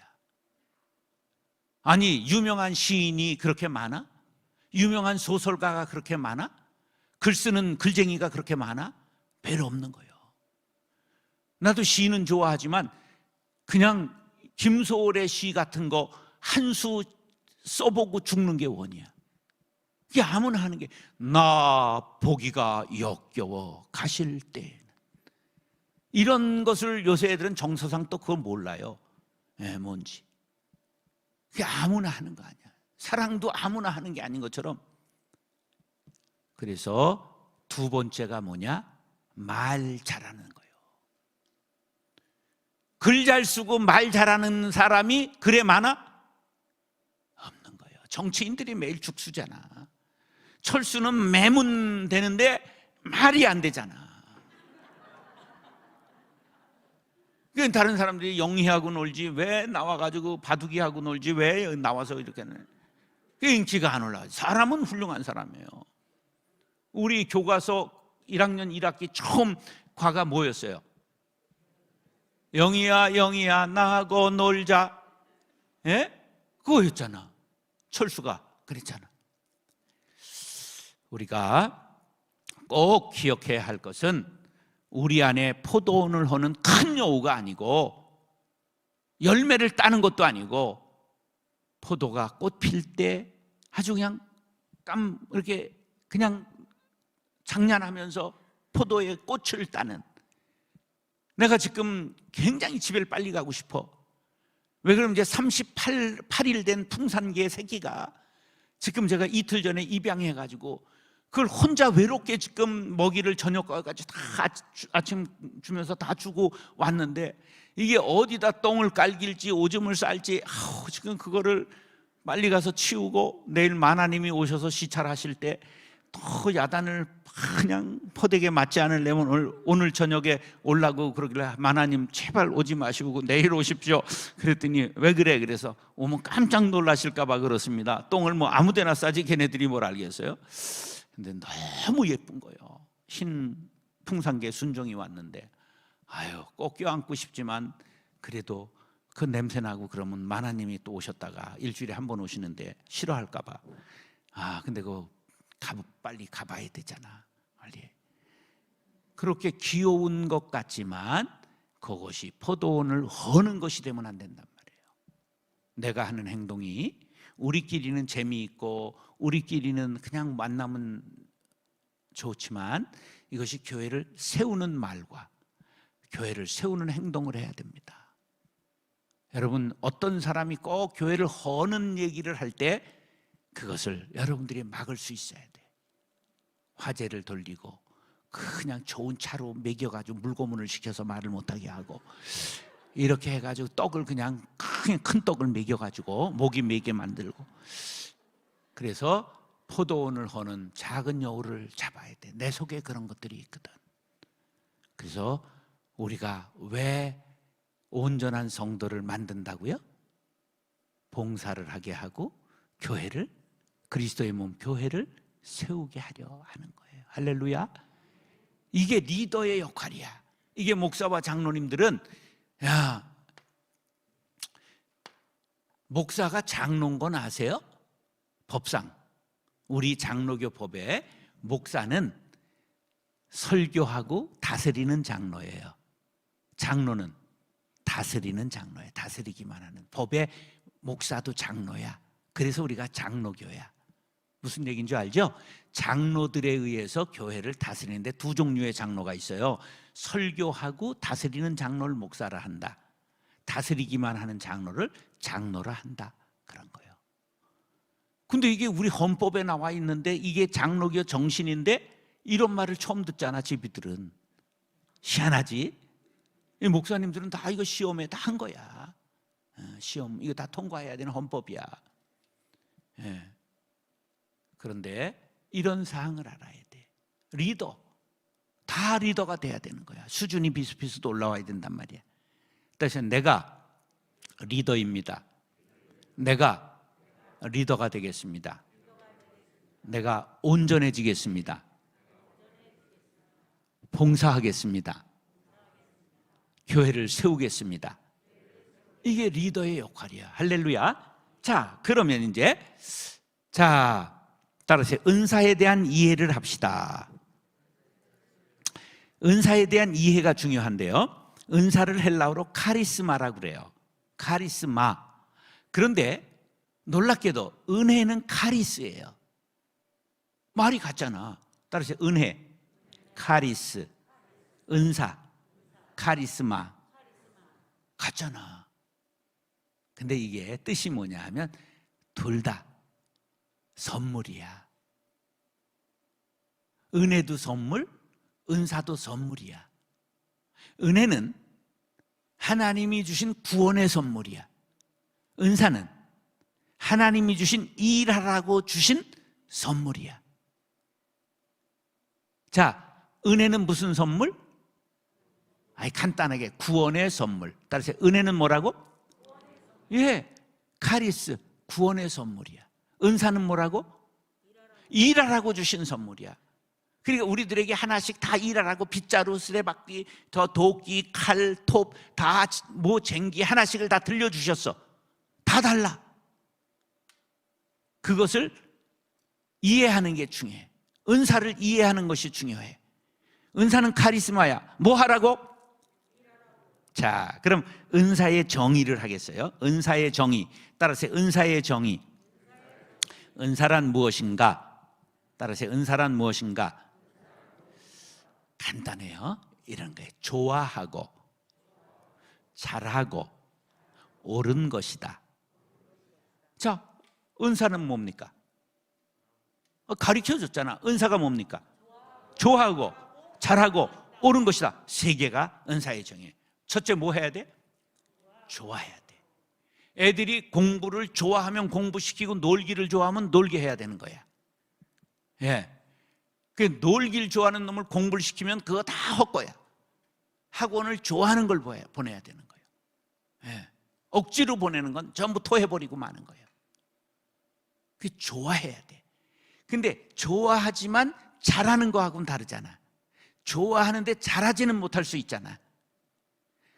아니 유명한 시인이 그렇게 많아? 유명한 소설가가 그렇게 많아? 글 쓰는 글쟁이가 그렇게 많아? 별로 없는 거예요. 나도 시는 좋아하지만 그냥 김소월의 시 같은 거 한 수 써보고 죽는 게 원이야. 이게 아무나 하는 게, 나 보기가 역겨워 가실 때. 이런 것을 요새 애들은 정서상 또 그걸 몰라요. 뭔지. 그게 아무나 하는 거 아니야. 사랑도 아무나 하는 게 아닌 것처럼. 그래서 두 번째가 뭐냐? 말 잘하는 거예요. 글 잘 쓰고 말 잘하는 사람이 글에 많아? 없는 거예요. 정치인들이 매일 죽수잖아. 철수는 매문 되는데 말이 안 되잖아. 그러니까 다른 사람들이 영희하고 놀지 왜 나와가지고 바둑이하고 놀지 왜 나와서 이렇게 하는, 인기가 안 올라가지. 사람은 훌륭한 사람이에요. 우리 교과서 1학년 1학기 처음 과가 뭐였어요? 영희야 영희야 나하고 놀자. 예? 그거였잖아. 철수가 그랬잖아. 우리가 꼭 기억해야 할 것은 우리 안에 포도원을 허는 큰 여우가 아니고 열매를 따는 것도 아니고, 포도가 꽃 필 때 아주 그냥 이렇게 그냥 장난하면서 포도의 꽃을 따는, 내가 지금 굉장히 집에 빨리 가고 싶어. 왜 그러면 이제 38일 된 풍산개 새끼가 지금 제가 이틀 전에 입양해가지고 그걸 혼자 외롭게 지금 먹이를 저녁까지 다 아침 주면서 다 주고 왔는데, 이게 어디다 똥을 깔길지 오줌을 쌀지, 지금 그거를 빨리 가서 치우고 내일 마나님이 오셔서 시찰하실 때 또 야단을 그냥 포대게 맞지 않으려면 오늘 저녁에 올라고 그러길래, 마나님 제발 오지 마시고 내일 오십시오. 그랬더니 왜 그래? 그래서 오면 깜짝 놀라실까 봐 그렇습니다. 똥을 뭐 아무데나 싸지 걔네들이 뭘 알겠어요? 근데 너무 예쁜 거예요. 흰 풍산개 순종이 왔는데, 꼭 껴안고 싶지만 그래도 그 냄새 나고 그러면 마나님이 또 오셨다가 일주일에 한 번 오시는데 싫어할까 봐. 근데 그거 빨리 가봐야 되잖아. 빨리. 그렇게 귀여운 것 같지만 그것이 포도원을 허는 것이 되면 안 된단 말이에요. 내가 하는 행동이 우리끼리는 재미있고 우리끼리는 그냥 만나면 좋지만, 이것이 교회를 세우는 말과 교회를 세우는 행동을 해야 됩니다. 여러분, 어떤 사람이 꼭 교회를 허는 얘기를 할 때 그것을 여러분들이 막을 수 있어야 돼. 화제를 돌리고 그냥 좋은 차로 먹여가지고 물고문을 시켜서 말을 못하게 하고, 이렇게 해가지고 떡을 그냥 큰 떡을 먹여가지고 목이 메게 만들고. 그래서 포도원을 허는 작은 여우를 잡아야 돼. 내 속에 그런 것들이 있거든. 그래서 우리가 왜 온전한 성도를 만든다고요? 봉사를 하게 하고 교회를, 그리스도의 몸 교회를 세우게 하려 하는 거예요. 할렐루야. 이게 리더의 역할이야. 이게 목사와 장로님들은, 목사가 장로인 건 아세요? 법상 우리 장로교 법에 목사는 설교하고 다스리는 장로예요. 장로는 다스리는 장로예요. 다스리기만 하는. 법에 목사도 장로야. 그래서 우리가 장로교야. 무슨 얘기인 줄 알죠? 장로들에 의해서 교회를 다스리는데 두 종류의 장로가 있어요. 설교하고 다스리는 장로를 목사라 한다. 다스리기만 하는 장로를 장로라 한다. 그런 거예요. 근데 이게 우리 헌법에 나와 있는데 이게 장로교 정신인데 이런 말을 처음 듣잖아, 집이들은. 희한하지? 이 목사님들은 다 이거 시험에 다 한 거야. 시험 이거 다 통과해야 되는 헌법이야. 그런데 이런 사항을 알아야 돼. 리더, 다 리더가 돼야 되는 거야. 수준이 비슷비슷 올라와야 된단 말이야. 그래서 내가 리더입니다. 내가 리더가 되겠습니다. 내가 온전해지겠습니다. 봉사하겠습니다. 교회를 세우겠습니다. 이게 리더의 역할이야. 할렐루야. 자, 그러면 이제 따라서 은사에 대한 이해를 합시다. 은사에 대한 이해가 중요한데요. 은사를 헬라어로 카리스마라고 그래요. 카리스마. 그런데 놀랍게도 은혜는 카리스예요. 말이 같잖아. 따라서 은혜, 카리스, 은사, 카리스마 같잖아. 근데 이게 뜻이 뭐냐 하면 둘 다 선물이야. 은혜도 선물, 은사도 선물이야. 은혜는 하나님이 주신 구원의 선물이야. 은사는 하나님이 주신 일하라고 주신 선물이야. 자, 은혜는 무슨 선물? 간단하게 구원의 선물. 따라서 은혜는 뭐라고? 예, 카리스, 구원의 선물이야. 은사는 뭐라고? 일하라고 주신 선물이야. 그러니까 우리들에게 하나씩 다 일하라고 빗자루, 쓰레받기, 더 도끼, 칼, 톱, 다 뭐 쟁기 하나씩을 다 들려주셨어. 다 달라. 그것을 이해하는 게 중요해. 은사를 이해하는 것이 중요해. 은사는 카리스마야. 뭐 하라고? 자, 그럼 은사의 정의를 하겠어요. 은사의 정의. 따라서 은사의 정의. 은사란 무엇인가? 따라서 은사란 무엇인가? 간단해요. 이런 거예요. 좋아하고 잘하고 옳은 것이다. 자, 은사는 뭡니까? 가르쳐줬잖아. 은사가 뭡니까? 좋아하고 잘하고 옳은 것이다. 세 개가 은사의 정의예요. 첫째 뭐 해야 돼? 좋아해야 돼. 애들이 공부를 좋아하면 공부시키고 놀기를 좋아하면 놀게 해야 되는 거야. 예. 그 놀기를 좋아하는 놈을 공부를 시키면 그거 다 헛거야. 학원을 좋아하는 걸 보내야 되는 거예요. 예. 억지로 보내는 건 전부 토해버리고 마는 거예요. 그 좋아해야 돼. 근데 좋아하지만 잘하는 거하고는 다르잖아. 좋아하는데 잘하지는 못할 수 있잖아.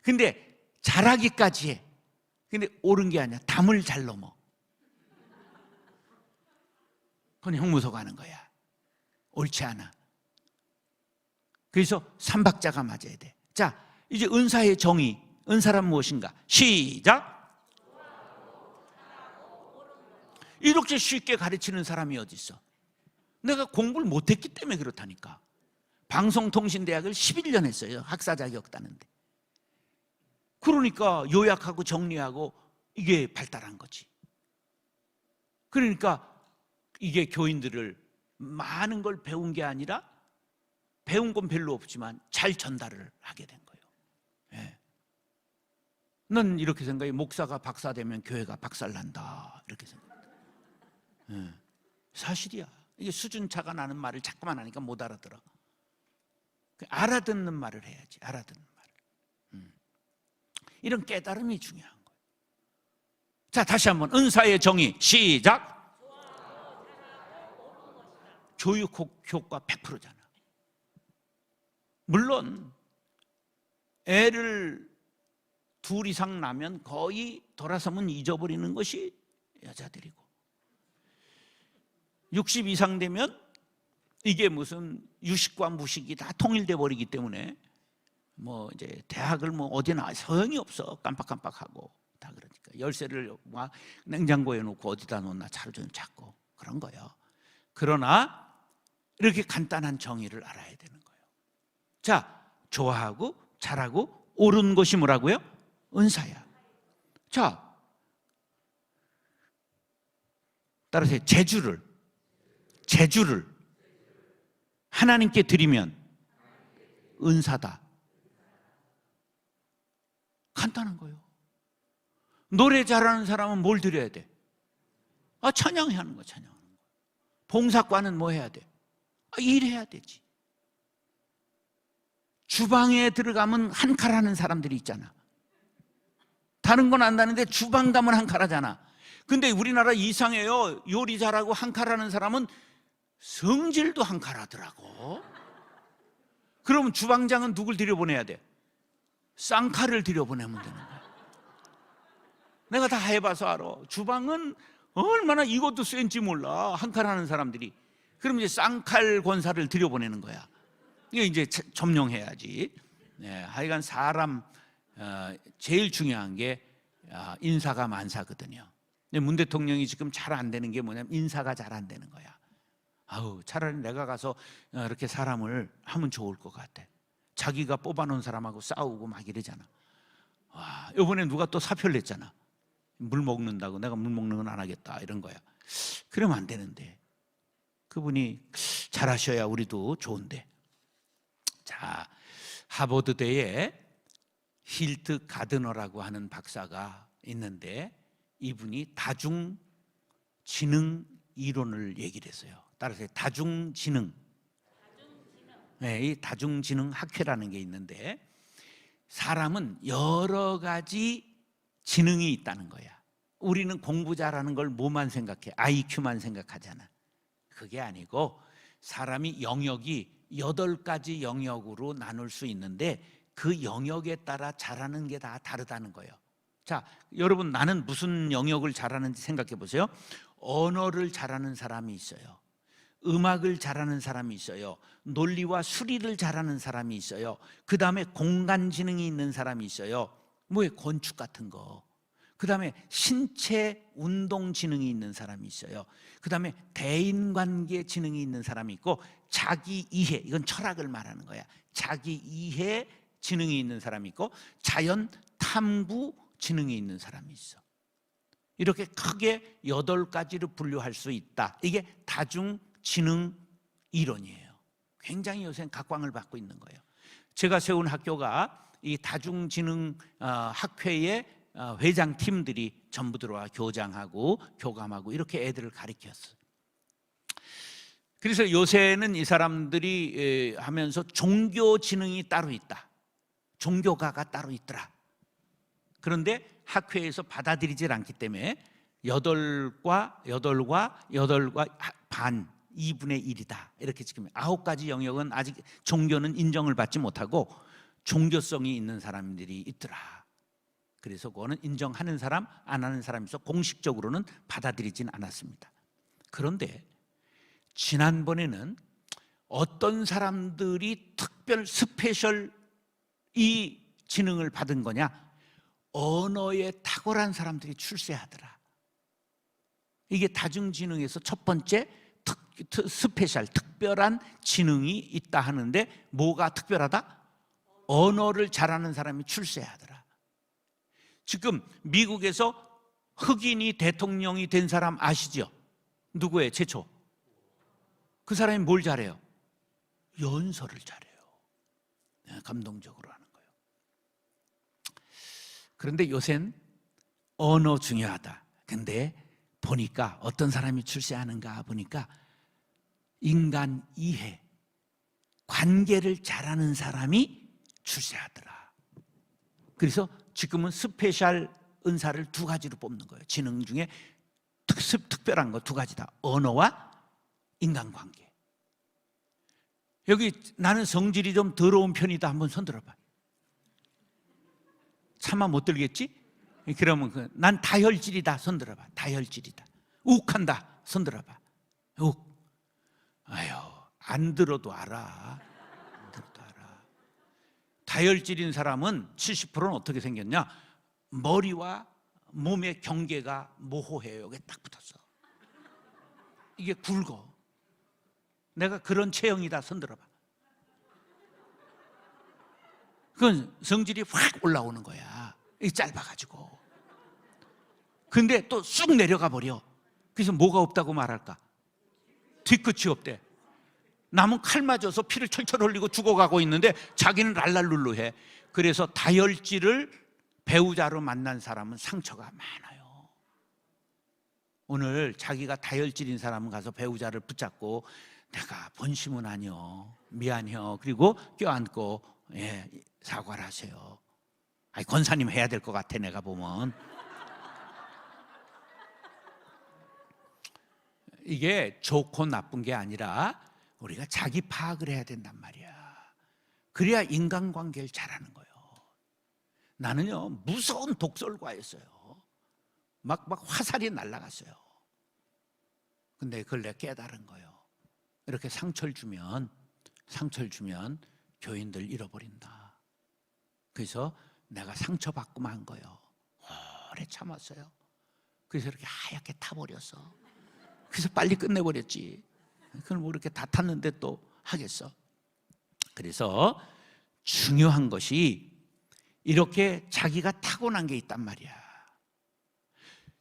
근데 잘하기까지 해. 근데 옳은 게 아니야. 담을 잘 넘어. 그건 형무소 가는 거야. 옳지 않아. 그래서 삼박자가 맞아야 돼. 자, 이제 은사의 정의. 은사란 무엇인가? 시작. 이렇게 쉽게 가르치는 사람이 어디 있어? 내가 공부를 못했기 때문에 그렇다니까. 방송통신대학을 11년 했어요. 학사 자격 따는데. 그러니까 요약하고 정리하고 이게 발달한 거지. 그러니까 이게 교인들을 많은 걸 배운 게 아니라 배운 건 별로 없지만 잘 전달을 하게 된 거예요. 예. 난 이렇게 생각해. 목사가 박사 되면 교회가 박살난다. 이렇게 생각해. 예. 사실이야. 이게 수준차가 나는 말을 자꾸만 하니까 못 알아들어. 알아듣는 말을 해야지. 알아듣는 말을. 이런 깨달음이 중요한 거예요. 자, 다시 한번 은사의 정의 시작. 교육 효과 100%잖아. 물론 애를 둘 이상 낳으면 거의 돌아서면 잊어버리는 것이 여자들이고 60 이상 되면 이게 무슨 유식과 무식이 다 통일돼 버리기 때문에 뭐 이제 대학을 뭐 어디나 소용이 없어. 깜빡깜빡하고 다 그러니까 열쇠를 막 냉장고에 놓고 어디다 놓나 차를 좀 찾고 그런 거예요. 그러나 이렇게 간단한 정의를 알아야 되는 거예요. 자, 좋아하고 잘하고 옳은 것이 뭐라고요? 은사야. 자, 따라서 제주를 하나님께 드리면 은사다. 간단한 거예요. 노래 잘하는 사람은 뭘 드려야 돼? 찬양해야 하는 거야. 찬양하는 거. 봉사과는 뭐 해야 돼? 일해야 되지. 주방에 들어가면 한 칼 하는 사람들이 있잖아. 다른 건 안다는데 주방 가면 한 칼 하잖아. 근데 우리나라 이상해요. 요리 잘하고 한 칼 하는 사람은 성질도 한 칼 하더라고. 그럼 주방장은 누굴 들여보내야 돼? 쌍칼을 들여보내면 되는 거야. 내가 다 해봐서 알아. 주방은 얼마나 이것도 센지 몰라. 한 칼 하는 사람들이. 그럼 이제 쌍칼 권사를 들여보내는 거야. 이게 이제 점령해야지. 네, 하여간 사람 제일 중요한 게 인사가 만사거든요. 근데 문 대통령이 지금 잘 안 되는 게 뭐냐면 인사가 잘 안 되는 거야. 아우, 차라리 내가 가서 이렇게 사람을 하면 좋을 것 같아. 자기가 뽑아놓은 사람하고 싸우고 막 이러잖아. 와, 이번에 누가 또 사표를 냈잖아. 물 먹는다고 내가 물 먹는 건 안 하겠다 이런 거야. 그러면 안 되는데 그분이 잘하셔야 우리도 좋은데. 자, 하버드대에 힐트 가드너라고 하는 박사가 있는데 이분이 다중지능 이론을 얘기를 했어요. 따라서 다중지능, 네, 이 다중지능 학회라는 게 있는데 사람은 여러 가지 지능이 있다는 거야. 우리는 공부 잘하는 걸 뭐만 생각해? IQ만 생각하잖아. 그게 아니고 사람이 영역이 8가지 영역으로 나눌 수 있는데 그 영역에 따라 잘하는 게 다 다르다는 거예요. 자, 여러분, 나는 무슨 영역을 잘하는지 생각해 보세요. 언어를 잘하는 사람이 있어요. 음악을 잘하는 사람이 있어요. 논리와 수리를 잘하는 사람이 있어요. 그 다음에 공간지능이 있는 사람이 있어요. 뭐에 건축 같은 거. 그 다음에 신체 운동 지능이 있는 사람이 있어요. 그 다음에 대인관계 지능이 있는 사람이 있고 자기 이해, 이건 철학을 말하는 거야. 자기 이해 지능이 있는 사람이 있고 자연 탐구 지능이 있는 사람이 있어. 이렇게 크게 8가지로 분류할 수 있다. 이게 다중지능 이론이에요. 굉장히 요새 각광을 받고 있는 거예요. 제가 세운 학교가 이 다중지능 학회의 회장팀들이 전부 들어와 교장하고 교감하고 이렇게 애들을 가르쳤어요. 그래서 요새는 이 사람들이 하면서 종교지능이 따로 있다. 종교가가 따로 있더라. 그런데 학회에서 받아들이질 않기 때문에 8과 반 2분의 1이다. 이렇게 지금 9가지 영역은 아직 종교는 인정을 받지 못하고 종교성이 있는 사람들이 있더라. 그래서 그거는 인정하는 사람, 안 하는 사람이 있어 공식적으로는 받아들이진 않았습니다. 그런데 지난번에는 어떤 사람들이 특별 스페셜 이 지능을 받은 거냐? 언어에 탁월한 사람들이 출세하더라. 이게 다중지능에서 첫 번째 스페셜, 특별한 지능이 있다 하는데 뭐가 특별하다? 언어를 잘하는 사람이 출세하더라. 지금 미국에서 흑인이 대통령이 된 사람 아시죠? 누구예요? 최초. 그 사람이 뭘 잘해요? 연설을 잘해요. 감동적으로 하는 거예요. 그런데 요샌 언어 중요하다. 근데 보니까 어떤 사람이 출세하는가 보니까 인간 이해, 관계를 잘하는 사람이 출세하더라. 그래서 지금은 스페셜 은사를 2가지로 뽑는 거예요. 지능 중에 특별한 거 2가지다. 언어와 인간관계. 여기 나는 성질이 좀 더러운 편이다. 한번 손 들어봐. 차마 못 들겠지? 그러면 난 다혈질이다. 손 들어봐. 다혈질이다. 욱한다. 손 들어봐. 욱. 아유, 안 들어도 알아. 안 들어도 알아. 다혈질인 사람은 70%는 어떻게 생겼냐? 머리와 몸의 경계가 모호해요. 여기 딱 붙었어. 이게 굵어. 내가 그런 체형이다. 손 들어봐. 그건 성질이 확 올라오는 거야. 이 짧아가지고. 근데 또 쑥 내려가 버려. 그래서 뭐가 없다고 말할까? 뒤끝이 없대. 남은 칼 맞아서 피를 철철 흘리고 죽어가고 있는데 자기는 랄랄룰루해. 그래서 다혈질을 배우자로 만난 사람은 상처가 많아요. 오늘 자기가 다혈질인 사람은 가서 배우자를 붙잡고 내가 본심은 아니요, 미안해요. 그리고 껴안고 사과를 하세요. 아니, 권사님 해야 될 것 같아. 내가 보면 이게 좋고 나쁜 게 아니라 우리가 자기 파악을 해야 된단 말이야. 그래야 인간관계를 잘하는 거예요. 나는요 무서운 독설과였어요. 막 화살이 날아갔어요. 근데 그걸 내가 깨달은 거예요. 이렇게 상처를 주면 교인들 잃어버린다. 그래서 내가 상처받고만 한 거예요. 오래 참았어요. 그래서 이렇게 하얗게 타버렸어. 그래서 빨리 끝내버렸지. 그걸 뭐 이렇게 다 탔는데 또 하겠어. 그래서 중요한 것이 이렇게 자기가 타고난 게 있단 말이야.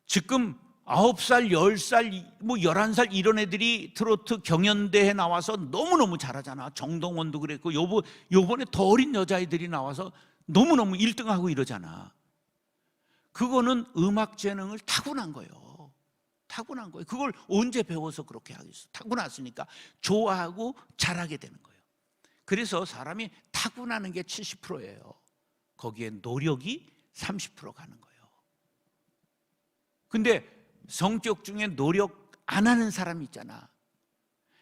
지금 9살, 10살, 뭐 11살 이런 애들이 트로트 경연대회 나와서 너무너무 잘하잖아. 정동원도 그랬고 요번에 더 어린 여자애들이 나와서 너무너무 1등하고 이러잖아. 그거는 음악 재능을 타고난 거예요. 타고난 거예요. 그걸 언제 배워서 그렇게 하겠어? 타고났으니까 좋아하고 잘하게 되는 거예요. 그래서 사람이 타고나는 게 70%예요. 거기에 노력이 30% 가는 거예요. 근데 성격 중에 노력 안 하는 사람 있잖아.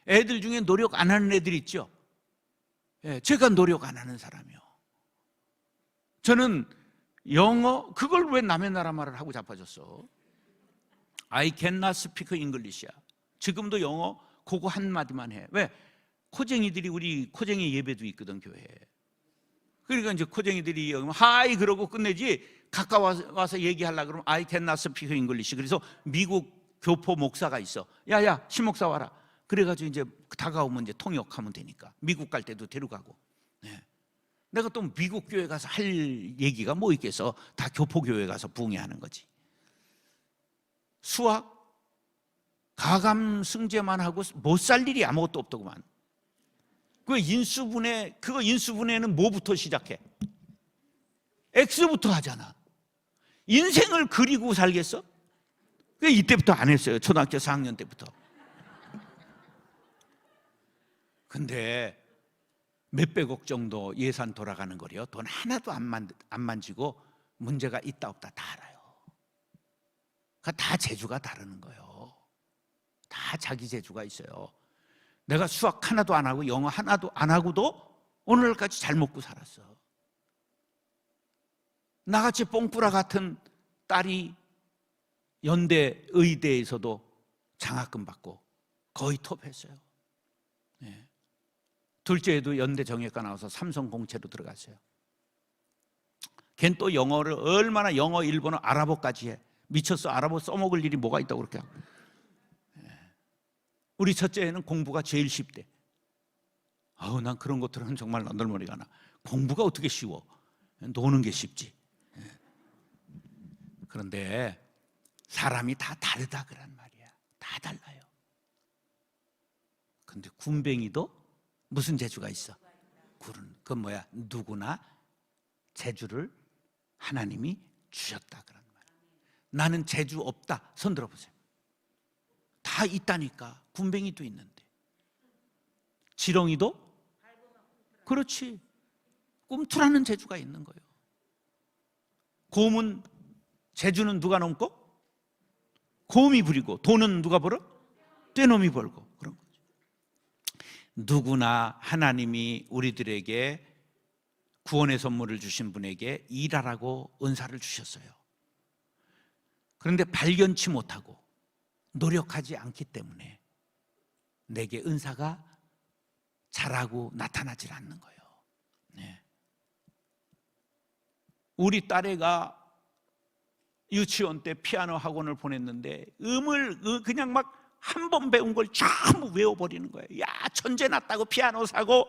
애들 중에 노력 안 하는 애들 있죠. 예, 제가 노력 안 하는 사람이요. 저는 영어, 그걸 왜 남의 나라 말을 하고 자빠졌어? I cannot speak English야. 지금도 영어 그거 한마디만 해. 왜? 코쟁이들이, 우리 코쟁이 예배도 있거든, 교회에. 그러니까 이제 코쟁이들이 하이 그러고 끝내지, 가까워서 얘기하려고 그러면 I cannot speak English. 그래서 미국 교포 목사가 있어. 야야, 신목사 와라. 그래가지고 이제 다가오면 이제 통역하면 되니까. 미국 갈 때도 데려가고. 네. 내가 또 미국 교회 가서 할 얘기가 뭐 있겠어. 다 교포 교회 가서 부흥회하는 거지. 수학, 가감 승제만 하고 못 살 일이 아무것도 없더구만. 그 인수분해, 그거 인수분해는 뭐부터 시작해? X부터 하잖아. 인생을 그리고 살겠어? 그 이때부터 안 했어요. 초등학교 4학년 때부터. 근데 몇백억 정도 예산 돌아가는 거래요. 돈 하나도 안 만지고 문제가 있다 없다 다 알아요. 그러니까 다 재주가 다르는 거예요. 다 자기 재주가 있어요. 내가 수학 하나도 안 하고 영어 하나도 안 하고도 오늘까지 잘 먹고 살았어. 나같이 뽕뿌라 같은 딸이 연대 의대에서도 장학금 받고 거의 톱했어요. 네. 둘째도 연대 정예과 나와서 삼성 공채로 들어갔어요. 걘 또 영어를 얼마나, 영어, 일본어, 아랍어까지 해. 미쳤어. 아랍어 써먹을 일이 뭐가 있다고 그렇게 하고. 우리 첫째는 공부가 제일 쉽대. 아우, 난 그런 것들은 정말 난덜머리가 나. 공부가 어떻게 쉬워? 노는 게 쉽지. 그런데 사람이 다 다르다 그란 말이야. 다 달라요. 근데 군뱅이도 무슨 재주가 있어? 그건 뭐야? 누구나 재주를 하나님이 주셨다 그런 말이야. 나는 재주 없다. 손 들어보세요. 다 있다니까. 군뱅이도 있는데. 지렁이도? 그렇지. 꿈틀하는 재주가 있는 거예요. 곰은, 재주는 누가 넘고? 곰이 부리고, 돈은 누가 벌어? 떼놈이 벌고. 그런 거죠. 누구나 하나님이 우리들에게 구원의 선물을 주신 분에게 일하라고 은사를 주셨어요. 그런데 발견치 못하고 노력하지 않기 때문에 내게 은사가 자라고 나타나질 않는 거예요. 네. 우리 딸애가 유치원 때 피아노 학원을 보냈는데 음을 그냥 막 한 번 배운 걸 전부 외워버리는 거예요. 야, 천재 났다고 피아노 사고,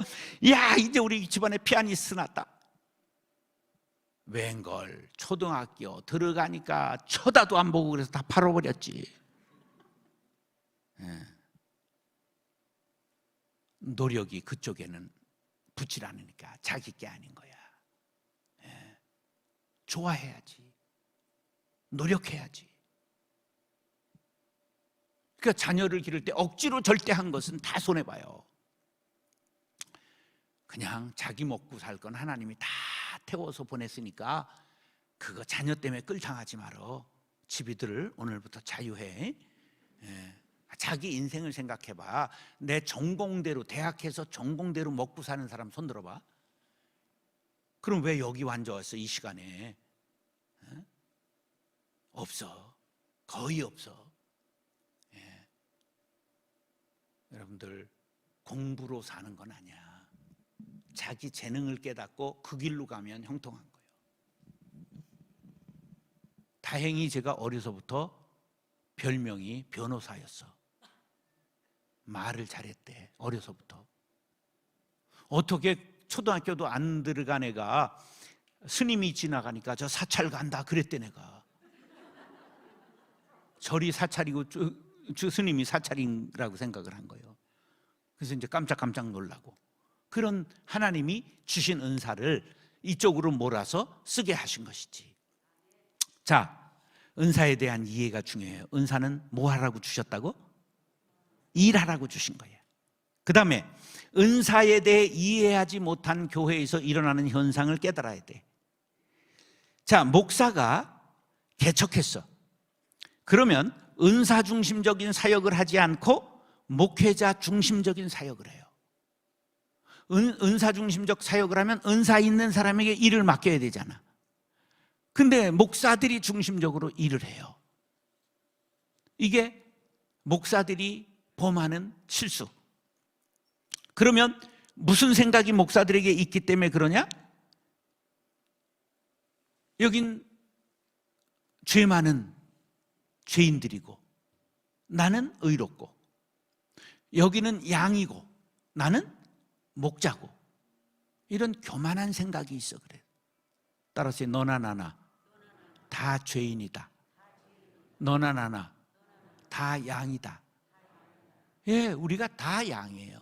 야, 이제 우리 집안에 피아니스트 났다. 웬걸 초등학교 들어가니까 쳐다도 안 보고 그래서 다 팔아버렸지. 노력이 그쪽에는 붙질 않으니까 자기 게 아닌 거야. 좋아해야지. 노력해야지. 그러니까 자녀를 기를 때 억지로 절대 한 것은 다 손해봐요. 그냥 자기 먹고 살 건 하나님이 다 태워서 보냈으니까 그거 자녀 때문에 끌당하지 말어. 집이들 오늘부터 자유해. 자기 인생을 생각해봐. 내 전공대로, 대학에서 전공대로 먹고 사는 사람 손 들어봐. 그럼 왜 여기 앉아왔어 이 시간에? 없어. 거의 없어. 여러분들, 공부로 사는 건 아니야. 자기 재능을 깨닫고 그 길로 가면 형통한 거예요. 다행히 제가 어려서부터 별명이 변호사였어. 말을 잘했대. 어려서부터. 어떻게 초등학교도 안 들어간 애가 스님이 지나가니까 저 사찰 간다 그랬대. 내가 절이 사찰이고 저 스님이 사찰이라고 생각을 한 거예요. 그래서 이제 깜짝깜짝 놀라고, 그런 하나님이 주신 은사를 이쪽으로 몰아서 쓰게 하신 것이지. 자, 은사에 대한 이해가 중요해요. 은사는 뭐 하라고 주셨다고? 일하라고 주신 거예요. 그 다음에 은사에 대해 이해하지 못한 교회에서 일어나는 현상을 깨달아야 돼. 자, 목사가 개척했어. 그러면 은사 중심적인 사역을 하지 않고 목회자 중심적인 사역을 해요. 은사 중심적 사역을 하면 은사 있는 사람에게 일을 맡겨야 되잖아. 근데 목사들이 중심적으로 일을 해요. 이게 목사들이 범하는 실수. 그러면 무슨 생각이 목사들에게 있기 때문에 그러냐? 여긴 죄 많은 죄인들이고 나는 의롭고, 여기는 양이고 나는 목자고, 이런 교만한 생각이 있어. 그래. 따라서 너나 나나 다 죄인이다. 너나 나나 다 양이다. 예, 우리가 다 양이에요.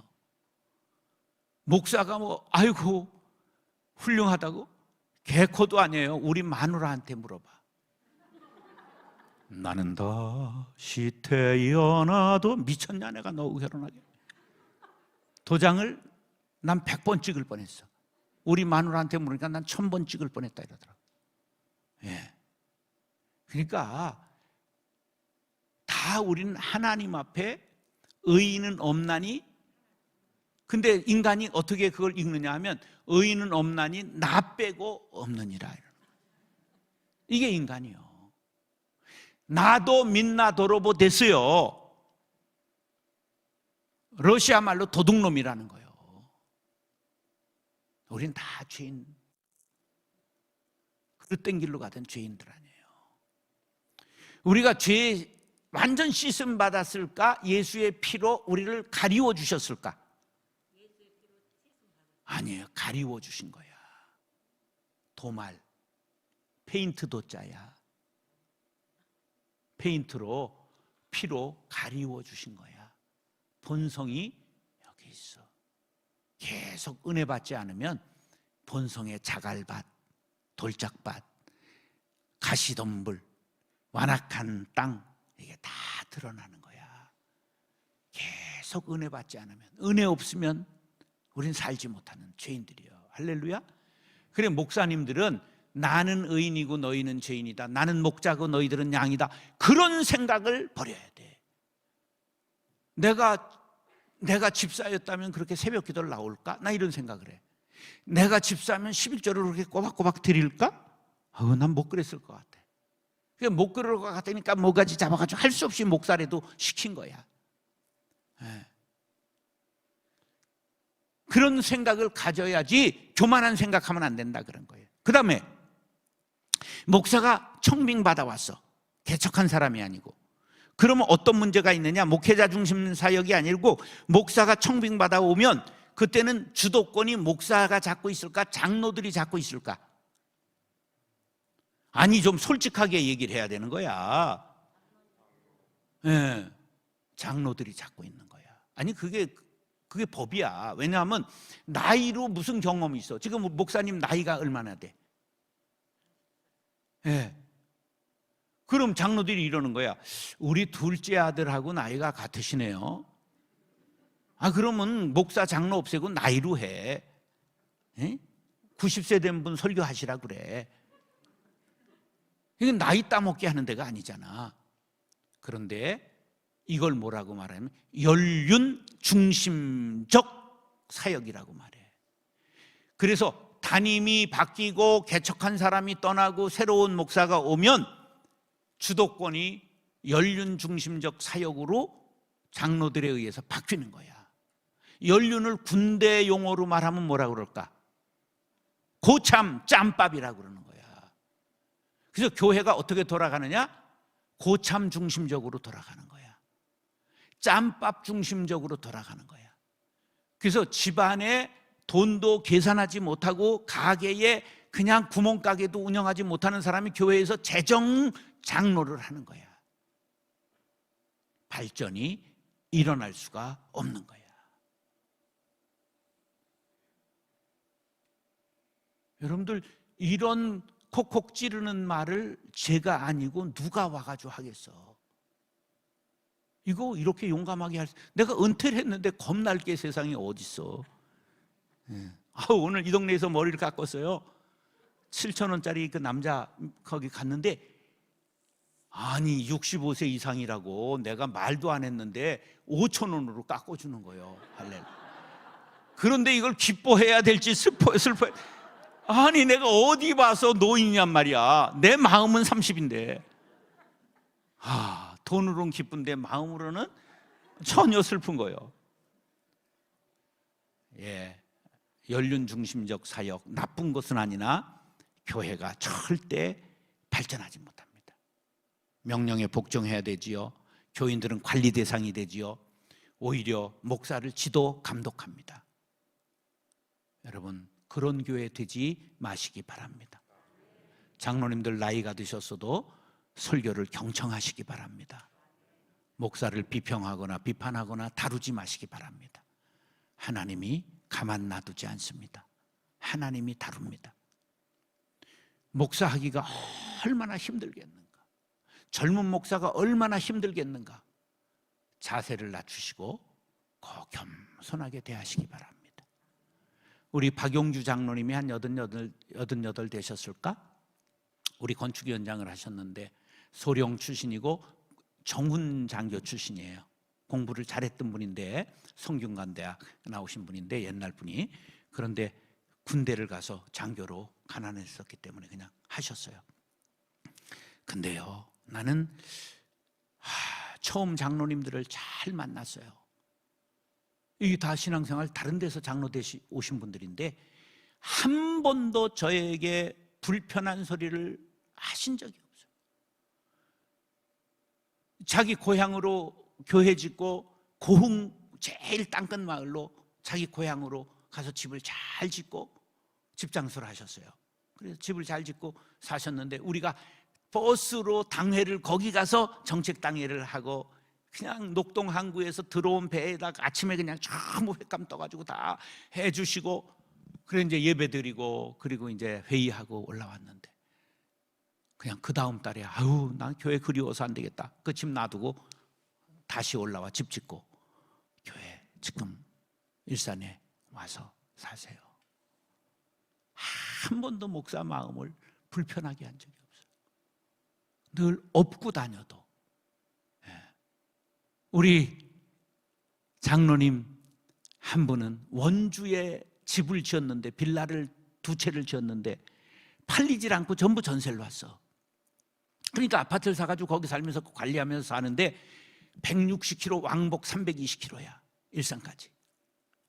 목사가 뭐 아이고 훌륭하다고? 개코도 아니에요. 우리 마누라한테 물어봐. 나는 다시 태어나도. 미쳤냐 내가 너 결혼하게? 도장을 난 100번 찍을 뻔했어. 우리 마누라한테 물으니까 난 1000번 찍을 뻔했다 이러더라고. 예. 그러니까 다 우리는 하나님 앞에 의인은 없나니, 근데 인간이 어떻게 그걸 읽느냐 하면 의인은 없나니 나 빼고 없느니라. 이게 인간이요. 나도 민나 도로보 됐어요. 러시아 말로 도둑놈이라는 거예요. 우린 다 죄인, 그릇된 길로 가던 죄인들 아니에요. 우리가 죄 완전 씻음 받았을까? 예수의 피로 우리를 가리워 주셨을까? 아니에요. 가리워 주신 거야. 도말, 페인트 도자야. 페인트로, 피로 가리워 주신 거야. 본성이 여기 있어. 계속 은혜 받지 않으면 본성의 자갈밭, 돌짝밭, 가시덤불, 완악한 땅, 이게 다 드러나는 거야. 계속 은혜 받지 않으면, 은혜 없으면 우린 살지 못하는 죄인들이에요. 할렐루야. 그래, 목사님들은 나는 의인이고 너희는 죄인이다, 나는 목자고 너희들은 양이다, 그런 생각을 버려야 돼. 내가 집사였다면 그렇게 새벽 기도를 나올까? 나 이런 생각을 해. 내가 집사면 11조를 그렇게 꼬박꼬박 드릴까? 난 못 그랬을 것 같아. 못 그럴 것 같으니까 뭐가지 잡아가지고 할 수 없이 목사라도 시킨 거야. 네. 그런 생각을 가져야지 교만한 생각하면 안 된다 그런 거예요. 그 다음에 목사가 청빙 받아왔어. 개척한 사람이 아니고. 그러면 어떤 문제가 있느냐? 목회자 중심 사역이 아니고 목사가 청빙 받아오면 그때는 주도권이 목사가 잡고 있을까? 장로들이 잡고 있을까? 아니, 좀 솔직하게 얘기를 해야 되는 거야. 네, 장로들이 잡고 있는 거야. 아니, 그게 법이야. 왜냐하면 나이로 무슨 경험이 있어. 지금 목사님 나이가 얼마나 돼? 네. 그럼 장로들이 이러는 거야. 우리 둘째 아들하고 나이가 같으시네요. 그러면 목사 장로 없애고 나이로 해. 90세 된 분 설교하시라 그래. 이건 나이 따먹게 하는 데가 아니잖아. 그런데 이걸 뭐라고 말하면 연륜 중심적 사역이라고 말해. 그래서 담임이 바뀌고 개척한 사람이 떠나고 새로운 목사가 오면 주도권이 연륜 중심적 사역으로 장로들에 의해서 바뀌는 거야. 연륜을 군대 용어로 말하면 뭐라 그럴까? 고참 짬밥이라고 그러는 거야. 그래서 교회가 어떻게 돌아가느냐? 고참 중심적으로 돌아가는 거야. 짬밥 중심적으로 돌아가는 거야. 그래서 집안에 돈도 계산하지 못하고 가게에 그냥 구멍가게도 운영하지 못하는 사람이 교회에서 재정 장로를 하는 거야. 발전이 일어날 수가 없는 거야. 여러분들, 이런 콕콕 찌르는 말을 제가 아니고 누가 와가지고 하겠어? 이거 이렇게 용감하게 내가 은퇴를 했는데 겁날 게 세상에 어딨어. 오늘 이 동네에서 머리를 깎았어요. 7,000원짜리 그 남자 거기 갔는데, 아니 65세 이상이라고 내가 말도 안 했는데 5,000원으로 깎아주는 거예요. 그런데 이걸 기뻐해야 될지 슬퍼해. 아니 내가 어디 봐서 노인이란 말이야. 내 마음은 30인데 돈으로는 기쁜데 마음으로는 전혀 슬픈 거예요. 예, 연륜 중심적 사역, 나쁜 것은 아니나 교회가 절대 발전하지 못합니다. 명령에 복종해야 되지요. 교인들은 관리 대상이 되지요. 오히려 목사를 지도 감독합니다. 여러분, 그런 교회 되지 마시기 바랍니다. 장로님들 나이가 드셨어도 설교를 경청하시기 바랍니다. 목사를 비평하거나 비판하거나 다루지 마시기 바랍니다. 하나님이 가만 놔두지 않습니다. 하나님이 다룹니다. 목사하기가 얼마나 힘들겠는가. 젊은 목사가 얼마나 힘들겠는가. 자세를 낮추시고 겸손하게 대하시기 바랍니다. 우리 박용주 장로님이 한 88 되셨을까? 우리 건축위원장을 하셨는데 소령 출신이고 정훈 장교 출신이에요. 공부를 잘했던 분인데 성균관대학 나오신 분인데 옛날 분이. 그런데 군대를 가서 장교로 가난했었기 때문에 그냥 하셨어요. 근데요, 나는 처음 장로님들을 잘 만났어요. 이게 다 신앙생활 다른 데서 장로 오신 분들인데 한 번도 저에게 불편한 소리를 하신 적이 없어요. 자기 고향으로 교회 짓고 고흥 제일 땅끝 마을로 자기 고향으로 가서 집을 잘 짓고 집장소를 하셨어요. 그래서 집을 잘 짓고 사셨는데 우리가 버스로 당회를 거기 가서 정책 당회를 하고 그냥 녹동 항구에서 들어온 배에다가 아침에 그냥 전부 횟감 떠가지고 다 해주시고 그래 이제 예배 드리고 그리고 이제 회의하고 올라왔는데 그냥 그 다음 달에 난 교회 그리워서 안 되겠다. 그 집 놔두고 다시 올라와 집 짓고 교회 지금 일산에 와서 사세요. 한 번도 목사 마음을 불편하게 한 적이 없어요. 늘 업고 다녀도. 우리 장로님 한 분은 원주에 집을 지었는데 빌라를 2채를 지었는데 팔리질 않고 전부 전세를 왔어. 그러니까 아파트를 사가지고 거기 살면서 관리하면서 사는데 160km 왕복 320km야 일산까지.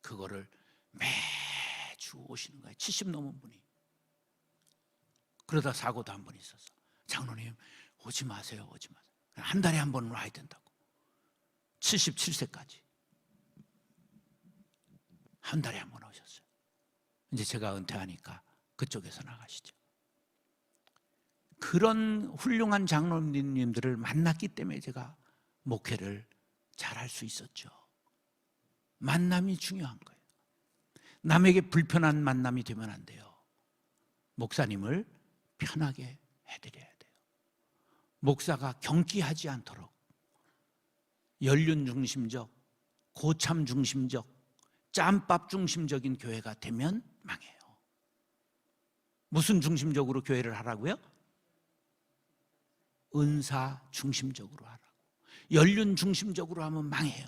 그거를 매주 오시는 거예요. 70 넘은 분이. 그러다 사고도 한 번 있었어. 장로님 오지 마세요. 오지 마세요. 한 달에 한 번은 와야 된다고. 77세까지 한 달에 한 번 오셨어요. 이제 제가 은퇴하니까 그쪽에서 나가시죠. 그런 훌륭한 장로님들을 만났기 때문에 제가 목회를 잘할 수 있었죠. 만남이 중요한 거예요. 남에게 불편한 만남이 되면 안 돼요. 목사님을 편하게 해드려야 돼요. 목사가 경기하지 않도록 연륜 중심적, 고참 중심적, 짬밥 중심적인 교회가 되면 망해요. 무슨 중심적으로 교회를 하라고요? 은사 중심적으로 하라고. 연륜 중심적으로 하면 망해요.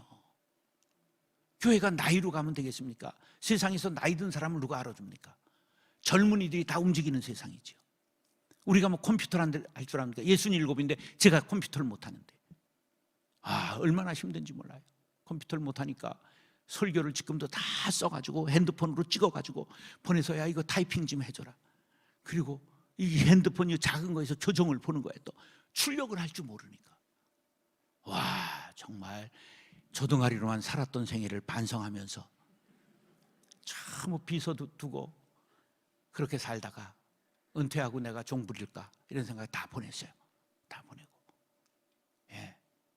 교회가 나이로 가면 되겠습니까? 세상에서 나이 든 사람을 누가 알아줍니까? 젊은이들이 다 움직이는 세상이죠. 우리가 뭐 컴퓨터를 할 줄 압니까? 67인데 제가 컴퓨터를 못하는데 얼마나 힘든지 몰라요. 컴퓨터를 못하니까 설교를 지금도 다 써가지고 핸드폰으로 찍어가지고 보내서 야 이거 타이핑 좀 해줘라. 그리고 이 핸드폰이 작은 거에서 교정을 보는 거예요. 또 출력을 할 줄 모르니까. 와 정말 조등아리로만 살았던 생애를 반성하면서 참 비서 두고 그렇게 살다가 은퇴하고 내가 종부릴까 이런 생각이 다 보냈어요. 다 보내고